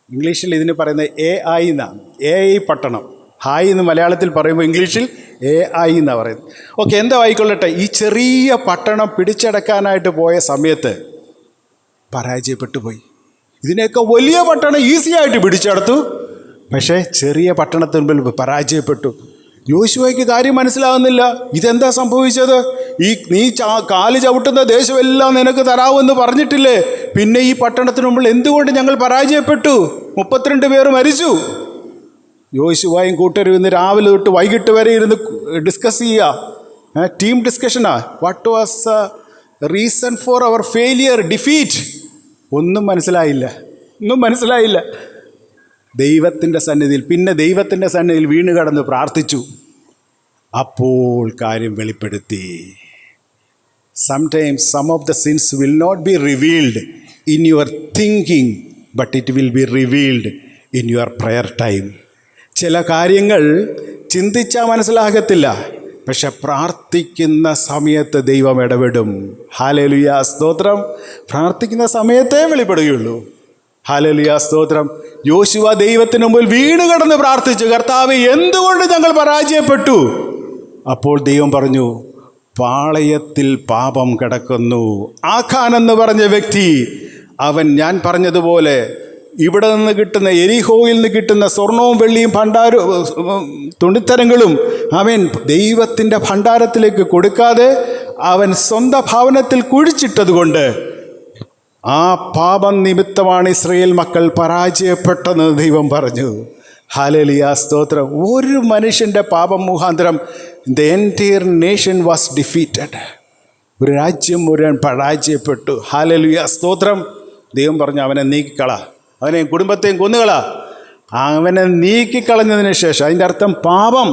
ഇംഗ്ലീഷിൽ ഇതിന് പറയുന്നത് AI എന്നാണ്. AI പട്ടണം. ഹായ് എന്ന് മലയാളത്തിൽ പറയുമ്പോൾ ഇംഗ്ലീഷിൽ AI എന്നാണ് പറയുന്നത്. ഓക്കെ, എന്താ ആയിക്കൊള്ളട്ടെ. ഈ ചെറിയ പട്ടണം പിടിച്ചടക്കാനായിട്ട് പോയ സമയത്ത് പരാജയപ്പെട്ടു പോയി. ഇതിനെയൊക്കെ വലിയ പട്ടണം ഈസി ആയിട്ട് പിടിച്ചെടുത്തു. പക്ഷേ ചെറിയ പട്ടണത്തിന് മുമ്പിൽ പരാജയപ്പെട്ടു. യോശുവയ്ക്ക് കാര്യം മനസ്സിലാകുന്നില്ല. ഇതെന്താ സംഭവിച്ചത്? നീ കാല് ചവിട്ടുന്ന ദേശമെല്ലാം നിനക്ക് തരാമെന്ന് പറഞ്ഞിട്ടില്ലേ? പിന്നെ ഈ പട്ടണത്തിന് മുമ്പിൽ എന്തുകൊണ്ട് ഞങ്ങൾ പരാജയപ്പെട്ടു? 32 പേർ മരിച്ചു. യോശുവയും കൂട്ടരും ഇന്ന് രാവിലെ തൊട്ട് വൈകിട്ട് വരെ ഇരുന്ന് ഡിസ്കസ് ചെയ്യുക. ടീം ഡിസ്കഷനാ. What was reason for our failure, defeat? ഒന്നും മനസ്സിലായില്ല. ദൈവത്തിൻ്റെ സന്നിധിയിൽ, പിന്നെ ദൈവത്തിൻ്റെ സന്നിധിയിൽ വീണ് കടന്ന് പ്രാർത്ഥിച്ചു. അപ്പോൾ കാര്യം വെളിപ്പെടുത്തി. Sometimes some of the sins will not be revealed in your thinking, but it will be revealed in your prayer time. ചില കാര്യങ്ങൾ ചിന്തിച്ചാൽ മനസ്സിലാകത്തില്ല, പക്ഷെ പ്രാർത്ഥിക്കുന്ന സമയത്ത് ദൈവം ഇടപെടും. ഹല്ലേലൂയ, സ്തോത്രം. പ്രാർത്ഥിക്കുന്ന സമയത്തേ വെളിപ്പെടുകയുള്ളൂ. ഹല്ലേലൂയ, സ്തോത്രം. യോശുവ ദൈവത്തിന് മുമ്പിൽ വീണ് കിടന്ന് പ്രാർത്ഥിച്ചു, കർത്താവേ, എന്തുകൊണ്ട് ഞങ്ങൾ പരാജയപ്പെട്ടു? അപ്പോൾ ദൈവം പറഞ്ഞു, പാളയത്തിൽ പാപം കിടക്കുന്നു. ആഖാൻ എന്ന് പറഞ്ഞ വ്യക്തി, അവൻ ഞാൻ പറഞ്ഞതുപോലെ ഇവിടെ നിന്ന് കിട്ടുന്ന, യെരിഹോയിൽ നിന്ന് കിട്ടുന്ന സ്വർണവും വെള്ളിയും തുണിത്തരങ്ങളും അവൻ ദൈവത്തിൻ്റെ ഭണ്ഡാരത്തിലേക്ക് കൊടുക്കാതെ അവൻ സ്വന്തം ഭവനത്തിൽ കുഴിച്ചിട്ടതുകൊണ്ട് ആ പാപം നിമിത്തമാണ് ഇസ്രായേൽ മക്കൾ പരാജയപ്പെട്ടെന്ന് ദൈവം പറഞ്ഞു. ഹല്ലേലൂയ, സ്തോത്രം. ഒരു മനുഷ്യൻ്റെ പാപം മുഖാന്തരം the entire nation was defeated. ഒരു രാജ്യം മുഴുവൻ പരാജയപ്പെട്ടു. ഹല്ലേലൂയ, സ്തോത്രം. ദൈവം പറഞ്ഞു, അവനെ നീക്കിക്കള, അവനെയും കുടുംബത്തെയും കൊന്നുകള. അവനെ നീക്കിക്കളഞ്ഞതിന് ശേഷം, അതിൻ്റെ അർത്ഥം പാപം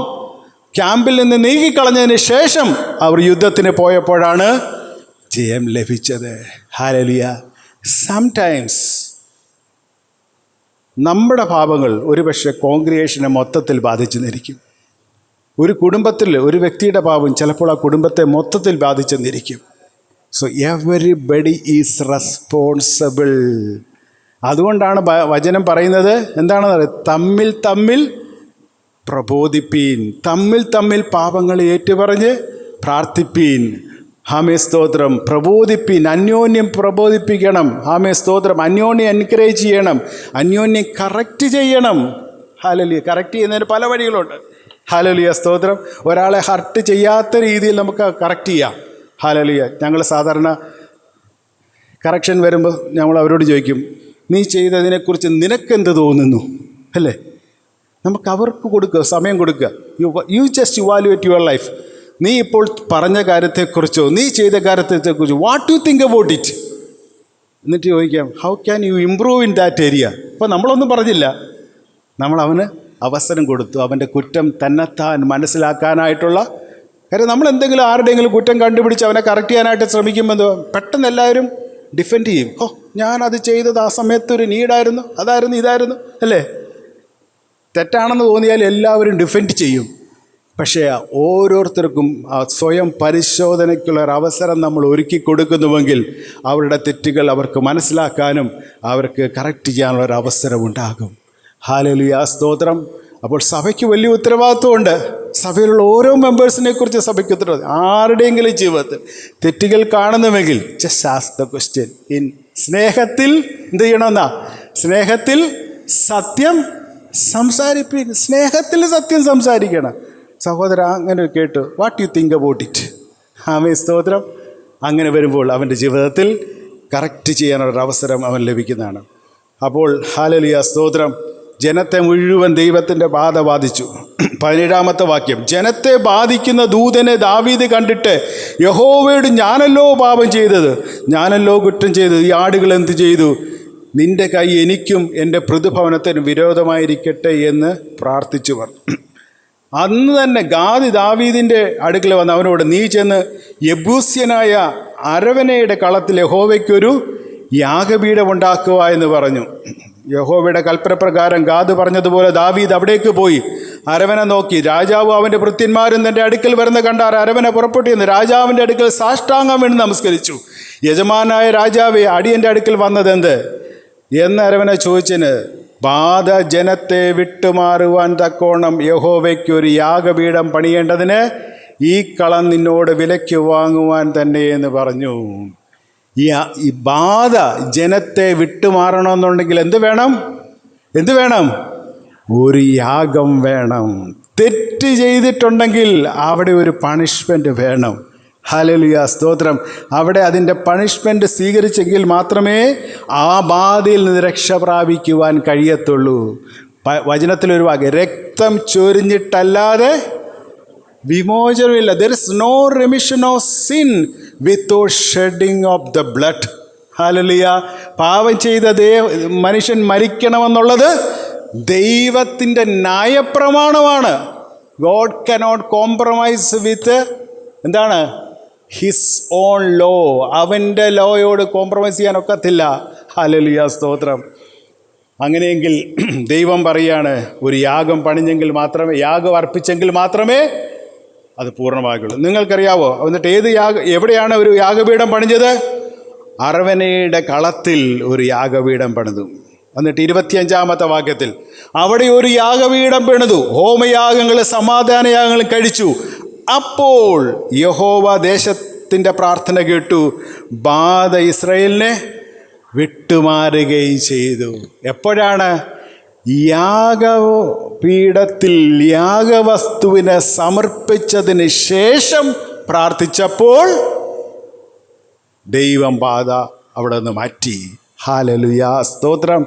ക്യാമ്പിൽ നിന്ന് നീക്കിക്കളഞ്ഞതിന് ശേഷം അവർ യുദ്ധത്തിന് പോയപ്പോഴാണ് ജയം ലഭിച്ചത്. ഹല്ലേലൂയ. സംടൈംസ് നമ്മുടെ പാപങ്ങൾ ഒരുപക്ഷെ കോൺഗ്രിഗേഷനെ മൊത്തത്തിൽ ബാധിച്ചെന്നിരിക്കും. ഒരു കുടുംബത്തിൽ ഒരു വ്യക്തിയുടെ പാപം ചിലപ്പോൾ ആ കുടുംബത്തെ മൊത്തത്തിൽ ബാധിച്ചെന്നിരിക്കും. So everybody is responsible. അതുകൊണ്ടാണ് വചനം പറയുന്നത് എന്താണെന്ന് പറയുന്നത്, തമ്മിൽ തമ്മിൽ പ്രബോധിപ്പീൻ, തമ്മിൽ തമ്മിൽ പാപങ്ങൾ ഏറ്റുപറഞ്ഞ് പ്രാർത്ഥിപ്പീൻ. ഹാമേ സ്തോത്രം. പ്രബോധിപ്പീൻ, അന്യോന്യം പ്രബോധിപ്പിക്കണം. ഹാമേ സ്തോത്രം. അന്യോന്യം എൻകറേജ് ചെയ്യണം, അന്യോന്യം കറക്റ്റ് ചെയ്യണം. ഹല്ലേലൂയ. കറക്റ്റ് ചെയ്യുന്നതിന് പല വഴികളുണ്ട്. ഹല്ലേലൂയ സ്തോത്രം. ഒരാളെ ഹർട്ട് ചെയ്യാത്ത രീതിയിൽ നമുക്ക് കറക്റ്റ് ചെയ്യാം. ഹല്ലേലൂയ. ഞങ്ങൾ സാധാരണ കറക്ഷൻ വരുമ്പോൾ ഞങ്ങൾ അവരോട് ചോദിക്കും, നീ ചെയ്തതിനെക്കുറിച്ച് നിനക്കെന്ത് തോന്നുന്നു, അല്ലേ? നമുക്ക് അവർക്ക് കൊടുക്കുക, സമയം കൊടുക്കുക. You just evaluate your life. നീ ഇപ്പോൾ പറഞ്ഞ കാര്യത്തെക്കുറിച്ചോ നീ ചെയ്ത കാര്യത്തെക്കുറിച്ചോ what you think about it, എന്നിട്ട് ചോദിക്കാം how can you improve in that area. അപ്പോൾ നമ്മളൊന്നും പറഞ്ഞില്ല, നമ്മൾ അവന് അവസരം കൊടുത്തു അവൻ്റെ കുറ്റം തന്നെത്താൻ മനസ്സിലാക്കാനായിട്ടുള്ള കാര്യം. നമ്മൾ എന്തെങ്കിലും ആരുടെയെങ്കിലും കുറ്റം കണ്ടുപിടിച്ച് അവനെ കറക്റ്റ് ചെയ്യാനായിട്ട് ശ്രമിക്കുമ്പോൾ പെട്ടെന്ന് എല്ലാവരും ഡിഫെൻഡ് ചെയ്യും. ഓ, ഞാനത് ചെയ്തത് ആ സമയത്ത് ഒരു നീഡായിരുന്നു, അതായിരുന്നു, ഇതായിരുന്നു, അല്ലേ? തെറ്റാണെന്ന് തോന്നിയാൽ എല്ലാവരും ഡിഫെൻഡ് ചെയ്യും. പക്ഷേ ഓരോരുത്തർക്കും ആ സ്വയം പരിശോധനയ്ക്കുള്ളൊരവസരം നമ്മൾ ഒരുക്കി കൊടുക്കുന്നുവെങ്കിൽ അവരുടെ തെറ്റുകൾ അവർക്ക് മനസ്സിലാക്കാനും അവർക്ക് കറക്റ്റ് ചെയ്യാനുള്ളൊരവസരം ഉണ്ടാകും. ഹല്ലേലൂയ സ്തോത്രം. അപ്പോൾ സഭയ്ക്ക് വലിയ ഉത്തരവാദിത്വമുണ്ട്. സഭയിലുള്ള ഓരോ മെമ്പേഴ്സിനെ കുറിച്ച് സഭയ്ക്ക് ഉത്തരവാദിത്വം. ആരുടെയെങ്കിലും ജീവിതത്തിൽ തെറ്റുകൾ കാണുന്നുവെങ്കിൽ just ask the question in സ്നേഹത്തിൽ എന്ത് ചെയ്യണമെന്നാ? സ്നേഹത്തിൽ സത്യം സംസാരിപ്പിക്കും. സ്നേഹത്തിൽ സത്യം സംസാരിക്കണം. സഹോദര അങ്ങനെ കേട്ടു, what you think about it? ആമേ സ്തോത്രം. അങ്ങനെ വരുമ്പോൾ അവൻ്റെ ജീവിതത്തിൽ കറക്റ്റ് ചെയ്യാനൊരവസരം അവൻ ലഭിക്കുന്നതാണ്. അപ്പോൾ ഹല്ലേലൂയ സ്തോത്രം. ജനത്തെ മുഴുവൻ ദൈവത്തിൻ്റെ ബാധ ബാധിച്ചു. 17-ാമത്തെ വാക്യം, ജനത്തെ ബാധിക്കുന്ന ദൂതനെ ദാവീദ് കണ്ടിട്ട് യഹോവയോട് ഞാനല്ലോ പാപം ചെയ്തത്, ഞാനല്ലോ കുറ്റം ചെയ്തത്, ഈ ആടുകൾ എന്ത് ചെയ്തു? നിൻ്റെ കൈ എനിക്കും എൻ്റെ പ്രതിഭവനത്തിനും വിരോധമായിരിക്കട്ടെ എന്ന് പ്രാർത്ഥിച്ചു പറഞ്ഞു. അന്ന് തന്നെ ഗാദി ദാവീദിൻ്റെ അടുക്കൽ വന്ന് അവനോട്, നീ ചെന്ന് യെബൂസ്യനായ അരവനയുടെ കളത്തിൽ യഹോവയ്ക്കൊരു യാഗപീഠം ഉണ്ടാക്കുക എന്ന് പറഞ്ഞു. യഹോവയുടെ കൽപ്പനപ്രകാരം ഗാദ് പറഞ്ഞതുപോലെ ദാവീദ് അവിടേക്ക് പോയി അരവനെ നോക്കി. രാജാവും അവൻ്റെ ഭൃത്യന്മാരും തൻ്റെ അടുക്കൽ വരുന്ന കണ്ടാർ അരവനെ പുറപ്പെട്ടു എന്ന് രാജാവിൻ്റെ അടുക്കൽ സാഷ്ടാംഗം വീണ് നമസ്കരിച്ചു. യജമാനായ രാജാവേ, അടിയൻ്റെ അടുക്കൽ വന്നതെന്ത് എന്ന് അരവനെ ചോദിച്ചതിന്, ബാധ ജനത്തെ വിട്ടുമാറുവാൻ തക്കോണം യഹോവയ്ക്കൊരു യാഗപീഠം പണിയേണ്ടതിന് ഈ കളം നിന്നോട് വിലയ്ക്ക് വാങ്ങുവാൻ തന്നെ എന്ന് പറഞ്ഞു. ഈ ബാധ ജനത്തെ വിട്ടുമാറണമെന്നുണ്ടെങ്കിൽ എന്ത് വേണം? എന്ത് വേണം? ഒരു യാഗം വേണം. തെറ്റ് ചെയ്തിട്ടുണ്ടെങ്കിൽ അവിടെ ഒരു പണിഷ്മെൻറ്റ് വേണം. ഹല്ലേലൂയ സ്തോത്രം. അവിടെ അതിൻ്റെ പണിഷ്മെൻറ്റ് സ്വീകരിച്ചെങ്കിൽ മാത്രമേ ആ ബാധയിൽ നിന്ന് രക്ഷ പ്രാപിക്കുവാൻ കഴിയത്തുള്ളൂ. വചനത്തിലൊരു വാക്ക്, രക്തം ചൊരിഞ്ഞിട്ടല്ലാതെ വിമോചനമില്ല. There is no remission of sin without shedding of the blood. ഹല്ലേലൂയ. പാപം ചെയ്ത മനുഷ്യൻ മരിക്കണമെന്നുള്ളത് ദൈവത്തിൻ്റെ ന്യായപ്രമാണമാണ്. ഗോഡ് കനോട്ട് കോംപ്രമൈസ് വിത്ത് എന്താണ്? His own law. അവൻ്റെ ലോയോട് കോംപ്രമൈസ് ചെയ്യാൻ ഒക്കത്തില്ല. ഹല്ലേലൂയ സ്തോത്രം. അങ്ങനെയെങ്കിൽ ദൈവം പറയാണ്, ഒരു യാഗം പണിഞ്ഞെങ്കിൽ മാത്രമേ, യാഗം അർപ്പിച്ചെങ്കിൽ മാത്രമേ അത് പൂർണ്ണമാകുള്ളൂ. നിങ്ങൾക്കറിയാവോ എന്നിട്ട് എവിടെയാണ് ഒരു യാഗപീഠം പണിഞ്ഞത്? അരവനയുടെ കളത്തിൽ ഒരു യാഗപീഠം പണിതു. എന്നിട്ട് 25-ാമത്തെ വാക്യത്തിൽ അവിടെ ഒരു യാഗപീഠം പണിതു, ഹോമയാഗങ്ങളും സമാധാനയാഗങ്ങളും കഴിച്ചു. അപ്പോൾ യഹോവ ദേശത്തിൻ്റെ പ്രാർത്ഥന കേട്ടു, ബാധ ഇസ്രായേലിനെ വിട്ടുമാറുകയും ചെയ്തു. എപ്പോഴാണ്? യാഗപീഠത്തിൽ യാഗവസ്തുവിനെ സമർപ്പിച്ചതിന് ശേഷം പ്രാർത്ഥിച്ചപ്പോൾ ദൈവം ബാധ അവിടെ നിന്ന് മാറ്റി. ഹല്ലേലൂയ സ്തോത്രം.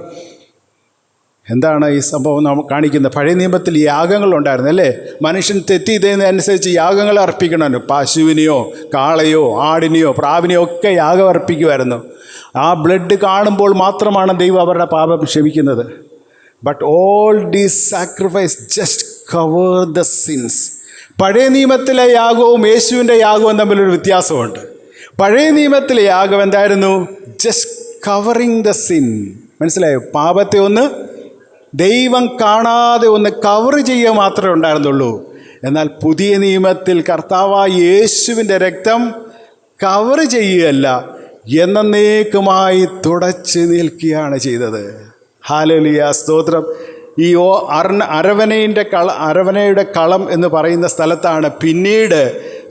എന്താണ് ഈ സംഭവം നമുക്ക് കാണിക്കുന്നത്? പഴയ നിയമത്തിൽ യാഗങ്ങളുണ്ടായിരുന്നു, അല്ലേ? മനുഷ്യൻ തെറ്റിയതിനനുസരിച്ച് യാഗങ്ങൾ അർപ്പിക്കണമല്ലോ. പശുവിനെയോ കാളയോ ആടിനെയോ പ്രാവിനെയോ ഒക്കെ യാഗം അർപ്പിക്കുമായിരുന്നു. ആ ബ്ലഡ് കാണുമ്പോൾ മാത്രമാണ് ദൈവം അവരുടെ പാപം ക്ഷമിക്കുന്നത്. But all these sacrifice just cover the since. പഴയ നിയമത്തിലെ യാഗവും യേശുവിൻ്റെ യാഗവും തമ്മിലൊരു വ്യത്യാസമുണ്ട്. പഴയ നിയമത്തിലെ യാഗം എന്തായിരുന്നു? Just covering the sin. മനസ്സിലായോ? പാപത്തെ ഒന്ന് ദൈവം കാണാതെ ഒന്ന് കവർ ചെയ്യുക മാത്രമേ ഉണ്ടായിരുന്നുള്ളൂ. എന്നാൽ പുതിയ നിയമത്തിൽ കർത്താവായ യേശുവിൻ്റെ രക്തം കവർ ചെയ്യുകയല്ല, എന്നേക്കുമായി തുടച്ചു നിൽക്കുകയാണ് ചെയ്തത്. ഹല്ലേലൂയ, സ്തോത്രം. ഈ അരവനയുടെ കളം എന്ന് പറയുന്ന സ്ഥലത്താണ് പിന്നീട്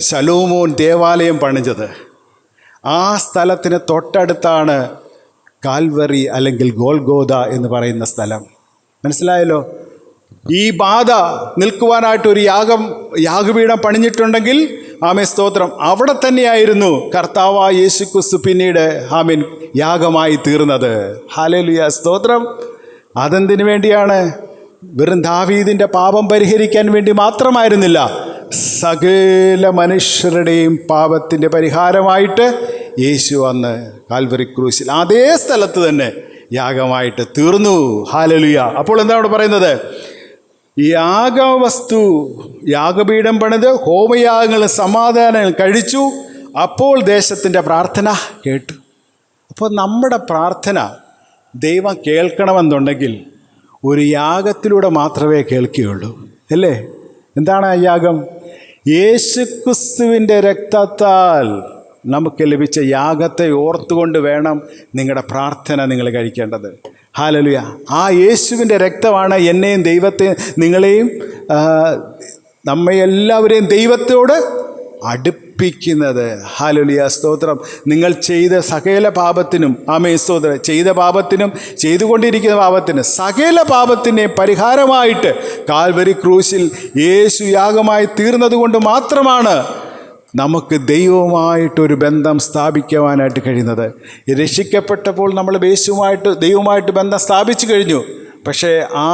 ശലോമോൻ ദേവാലയം പണിഞ്ഞത്. ആ സ്ഥലത്തിന് തൊട്ടടുത്താണ് കാൽവറി അല്ലെങ്കിൽ ഗോൽഗോഥ എന്ന് പറയുന്ന സ്ഥലം. മനസ്സിലായല്ലോ? ഈ ബാധ നിൽക്കുവാനായിട്ട് ഒരു യാഗപീഠം പണിഞ്ഞിട്ടുണ്ടെങ്കിൽ ആമേൻ സ്തോത്രം, അവിടെ തന്നെയായിരുന്നു കർത്താവായ യേശുക്രിസ്തു പിന്നീട് ആമേൻ യാഗമായി തീർന്നത്. ഹല്ലേലൂയ, സ്തോത്രം. അതെന്തിനു വേണ്ടിയാണ്? വെറും ദാവീദിൻ്റെ പാപം പരിഹരിക്കാൻ വേണ്ടി മാത്രമായിരുന്നില്ല, സകല മനുഷ്യരുടെയും പാപത്തിൻ്റെ പരിഹാരമായിട്ട് യേശു അന്ന് കാൽവറി ക്രൂശിൽ അതേ സ്ഥലത്ത് തന്നെ യാഗമായിട്ട് തീർന്നു. ഹല്ലേലൂയ. അപ്പോൾ എന്താണ് അവിടെ പറയുന്നത്? യാഗവസ്തു, യാഗപീഠം പണിത് ഹോമയാഗങ്ങളും സമാധാനങ്ങൾ കഴിച്ചു. അപ്പോൾ ദേശത്തിൻ്റെ പ്രാർത്ഥന കേട്ടു. അപ്പോൾ നമ്മുടെ പ്രാർത്ഥന ദൈവം കേൾക്കണമെന്നുണ്ടെങ്കിൽ ഒരു യാഗത്തിലൂടെ മാത്രമേ കേൾക്കുകയുള്ളൂ, അല്ലേ? എന്താണ് ആ യാഗം? യേശുക്രിസ്തുവിൻ്റെ രക്തത്താൽ നമുക്ക് ലഭിച്ച യാഗത്തെ ഓർത്തുകൊണ്ട് വേണം നിങ്ങളുടെ പ്രാർത്ഥന നിങ്ങൾ കഴിക്കേണ്ടത്. ഹല്ലേലൂയ. ആ യേശുവിൻ്റെ രക്തമാണ് എന്നെയും നിങ്ങളെയും നമ്മയെല്ലാവരെയും ദൈവത്തോട് അടുപ്പിക്കുന്നത്. ഹല്ലേലൂയ, സ്തോത്രം. നിങ്ങൾ ചെയ്ത സകല പാപത്തിനും ആമേൻ സ്തോത്രം, ചെയ്ത പാപത്തിനും ചെയ്തുകൊണ്ടിരിക്കുന്ന പാപത്തിനും സകല പാപത്തിൻ്റെ പരിഹാരമായിട്ട് കാൽവരി ക്രൂശിൽ യേശു യാഗമായി തീർന്നതുകൊണ്ട് മാത്രമാണ് നമുക്ക് ദൈവവുമായിട്ടൊരു ബന്ധം സ്ഥാപിക്കുവാനായിട്ട് കഴിയുന്നത്. രക്ഷിക്കപ്പെട്ടപ്പോൾ നമ്മൾ ദൈവവുമായിട്ട് ബന്ധം സ്ഥാപിച്ചു കഴിഞ്ഞു. പക്ഷേ ആ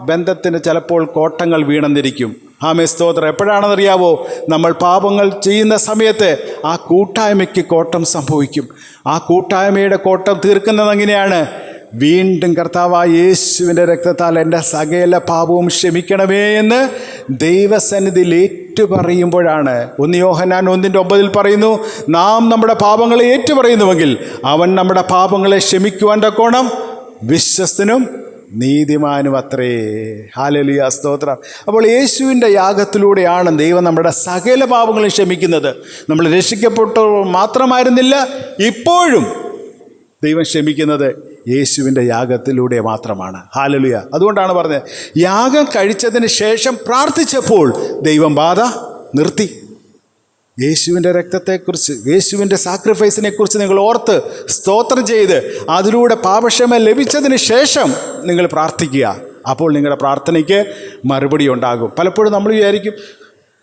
ബന്ധത്തിന് ചിലപ്പോൾ കോട്ടങ്ങൾ വീണെന്നിരിക്കും. ആമേൻ സ്തോത്രം. എപ്പോഴാണെന്നറിയാവോ? നമ്മൾ പാപങ്ങൾ ചെയ്യുന്ന സമയത്ത് ആ കൂട്ടായ്മയ്ക്ക് കോട്ടം സംഭവിക്കും. ആ കൂട്ടായ്മയുടെ കോട്ടം തീർക്കുന്നത് എങ്ങനെയാണ്? വീണ്ടും കർത്താവായ യേശുവിൻ്റെ രക്തത്താൽ എൻ്റെ സകല പാപവും ക്ഷമിക്കണമേ എന്ന് ദൈവസന്നിധിയിൽ ഏറ്റുപറയുമ്പോഴാണ്. 1 യോഹന്നാൻ 1:9 പറയുന്നു, നാം നമ്മുടെ പാപങ്ങളെ ഏറ്റുപറയുന്നുവെങ്കിൽ അവൻ നമ്മുടെ പാപങ്ങളെ ക്ഷമിക്കുവാൻ തക്കോണം വിശ്വസ്തനും നീതിമാനും അത്രേ. ഹല്ലേലൂയ, സ്തോത്രം. അപ്പോൾ യേശുവിൻ്റെ യാഗത്തിലൂടെയാണ് ദൈവം നമ്മുടെ സകല പാപങ്ങളും ക്ഷമിക്കുന്നത്. നമ്മൾ രക്ഷിക്കപ്പെട്ടവർ മാത്രമായിരുന്നില്ല, ഇപ്പോഴും ദൈവം ക്ഷമിക്കുന്നത് യേശുവിൻ്റെ യാഗത്തിലൂടെ മാത്രമാണ്. ഹല്ലേലൂയ. അതുകൊണ്ടാണ് പറഞ്ഞത്, യാഗം കഴിച്ചതിന് ശേഷം പ്രാർത്ഥിച്ചപ്പോൾ ദൈവം ബാധ നിർത്തി. യേശുവിൻ്റെ രക്തത്തെക്കുറിച്ച്, യേശുവിൻ്റെ സാക്രിഫൈസിനെ കുറിച്ച് നിങ്ങൾ ഓർത്ത് സ്തോത്രം ചെയ്ത് അതിലൂടെ പാപക്ഷമ ലഭിച്ചതിന് ശേഷം നിങ്ങൾ പ്രാർത്ഥിക്കുക. അപ്പോൾ നിങ്ങളുടെ പ്രാർത്ഥനയ്ക്ക് മറുപടി ഉണ്ടാകും. പലപ്പോഴും നമ്മൾ വിചാരിക്കും,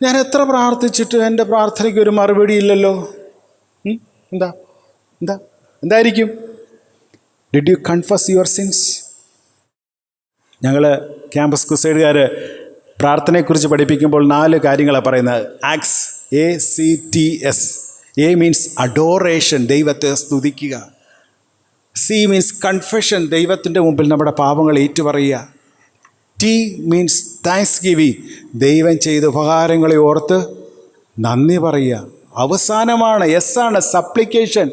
ഞാൻ എത്ര പ്രാർത്ഥിച്ചിട്ട് എൻ്റെ പ്രാർത്ഥനയ്ക്ക് ഒരു മറുപടി ഇല്ലല്ലോ. എന്തായിരിക്കും? Did you confess your sins? ഞങ്ങൾ ക്യാമ്പസ് ക്രൂസൈഡുകാർ പ്രാർത്ഥനയെക്കുറിച്ച് പഠിപ്പിക്കുമ്പോൾ 4 കാര്യങ്ങളാണ് പറയുന്നത്. Acts, ACTS. A means adoration, ദൈവത്തെ സ്തുതിക്കുക. C മീൻസ് കൺഫെഷൻ, ദൈവത്തിൻ്റെ മുമ്പിൽ നമ്മുടെ പാപങ്ങൾ ഏറ്റുപറയുക. T മീൻസ് താങ്ക്സ് ഗിവിങ്, ദൈവം ചെയ്ത ഉപകാരങ്ങളെ ഓർത്ത് നന്ദി പറയുക. അവസാനമാണ് S ആണ്, സപ്ലിക്കേഷൻ.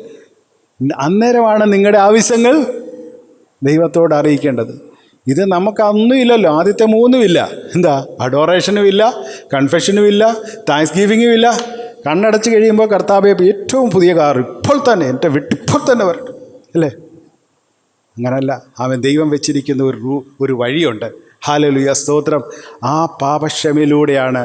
അന്നേരമാണ് നിങ്ങളുടെ ആവശ്യങ്ങൾ ദൈവത്തോട് അറിയിക്കേണ്ടത്. ഇത് നമുക്കൊന്നും ഇല്ലല്ലോ. ആദ്യത്തെ 3 ഇല്ല. എന്താ? അഡോറേഷനും ഇല്ല, കൺഫെഷനും ഇല്ല, താങ്ക്സ് ഗിവിങ്ങും ഇല്ല. കണ്ണടച്ച് കഴിയുമ്പോൾ കർത്താവേ ഏറ്റവും പുതിയ കാർ ഇപ്പോൾ തന്നെ എൻ്റെ ഇപ്പോൾ തന്നെ വരട്ടെ, അല്ലേ? അങ്ങനല്ല, അവൻ ദൈവം വെച്ചിരിക്കുന്ന ഒരു വഴിയുണ്ട്. ഹല്ലേലൂയ, സ്തോത്രം. ആ പാപക്ഷമയിലൂടെയാണ്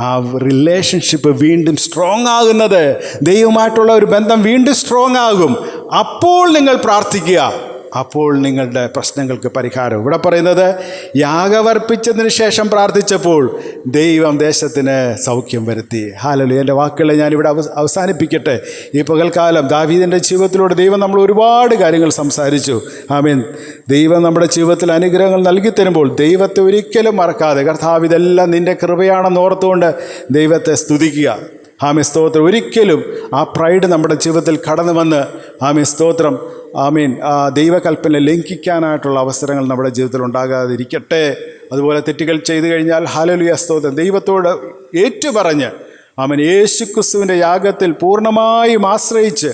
ആ റിലേഷൻഷിപ്പ് വീണ്ടും സ്ട്രോങ് ആകുന്നത്. ദൈവമായിട്ടുള്ള ഒരു ബന്ധം വീണ്ടും സ്ട്രോങ് ആകും. അപ്പോൾ നിങ്ങൾ പ്രാർത്ഥിക്കുക, അപ്പോൾ നിങ്ങളുടെ പ്രശ്നങ്ങൾക്ക് പരിഹാരം. ഇവിടെ പറയുന്നത് യാഗമർപ്പിച്ചതിന് ശേഷം പ്രാർത്ഥിച്ചപ്പോൾ ദൈവം ദേശത്തിന് സൗഖ്യം വരുത്തി. ഹല്ലേലൂയ. എൻ്റെ വാക്കുകളെ ഞാനിവിടെ അവസാനിപ്പിക്കട്ടെ. ഈ പകൽക്കാലം ദാവീദിൻ്റെ ജീവിതത്തിലൂടെ ദൈവം നമ്മൾ ഒരുപാട് കാര്യങ്ങൾ സംസാരിച്ചു. ആമേൻ. ദൈവം നമ്മുടെ ജീവിതത്തിൽ അനുഗ്രഹങ്ങൾ നൽകി തരുമ്പോൾ ദൈവത്തെ ഒരിക്കലും മറക്കാതെ, കർത്താവ് ഇതെല്ലാം നിൻ്റെ കൃപയാണെന്ന് ഓർത്തുകൊണ്ട് ദൈവത്തെ സ്തുതിക്കുക. ആമേൻ, സ്തോത്രം. ഒരിക്കലും ആ പ്രൈഡ് നമ്മുടെ ജീവിതത്തിൽ കടന്നു വന്ന് ആമേൻ, സ്തോത്രം, ആമീൻ, ദൈവകൽപ്പന ലംഘിക്കാനായിട്ടുള്ള അവസരങ്ങൾ നമ്മുടെ ജീവിതത്തിൽ ഉണ്ടാകാതിരിക്കട്ടെ. അതുപോലെ തെറ്റുകൾ ചെയ്തു കഴിഞ്ഞാൽ ഹല്ലേലൂയ, സ്തോത്രം, ദൈവത്തോട് ഏറ്റുപറഞ്ഞ് ആമേൻ യേശുക്രിസ്തുവിൻ്റെ യാഗത്തിൽ പൂർണ്ണമായും ആശ്രയിച്ച്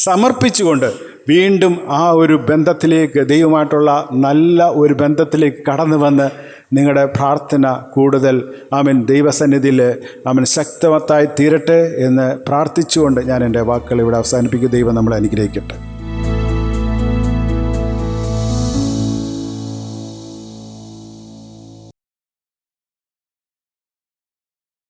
സമർപ്പിച്ചുകൊണ്ട് വീണ്ടും ആ ഒരു ബന്ധത്തിലേക്ക്, ദൈവമായിട്ടുള്ള നല്ല ഒരു ബന്ധത്തിലേക്ക് കടന്നു വന്ന് നിങ്ങളുടെ പ്രാർത്ഥന കൂടുതൽ ദൈവസന്നിധിയിൽ ശക്തമത്തായി തീരട്ടെ എന്ന് പ്രാർത്ഥിച്ചുകൊണ്ട് ഞാൻ എൻ്റെ വാക്കുകൾ ഇവിടെ അവസാനിപ്പിക്കും. ദൈവം നമ്മളെ അനുഗ്രഹിക്കട്ടെ.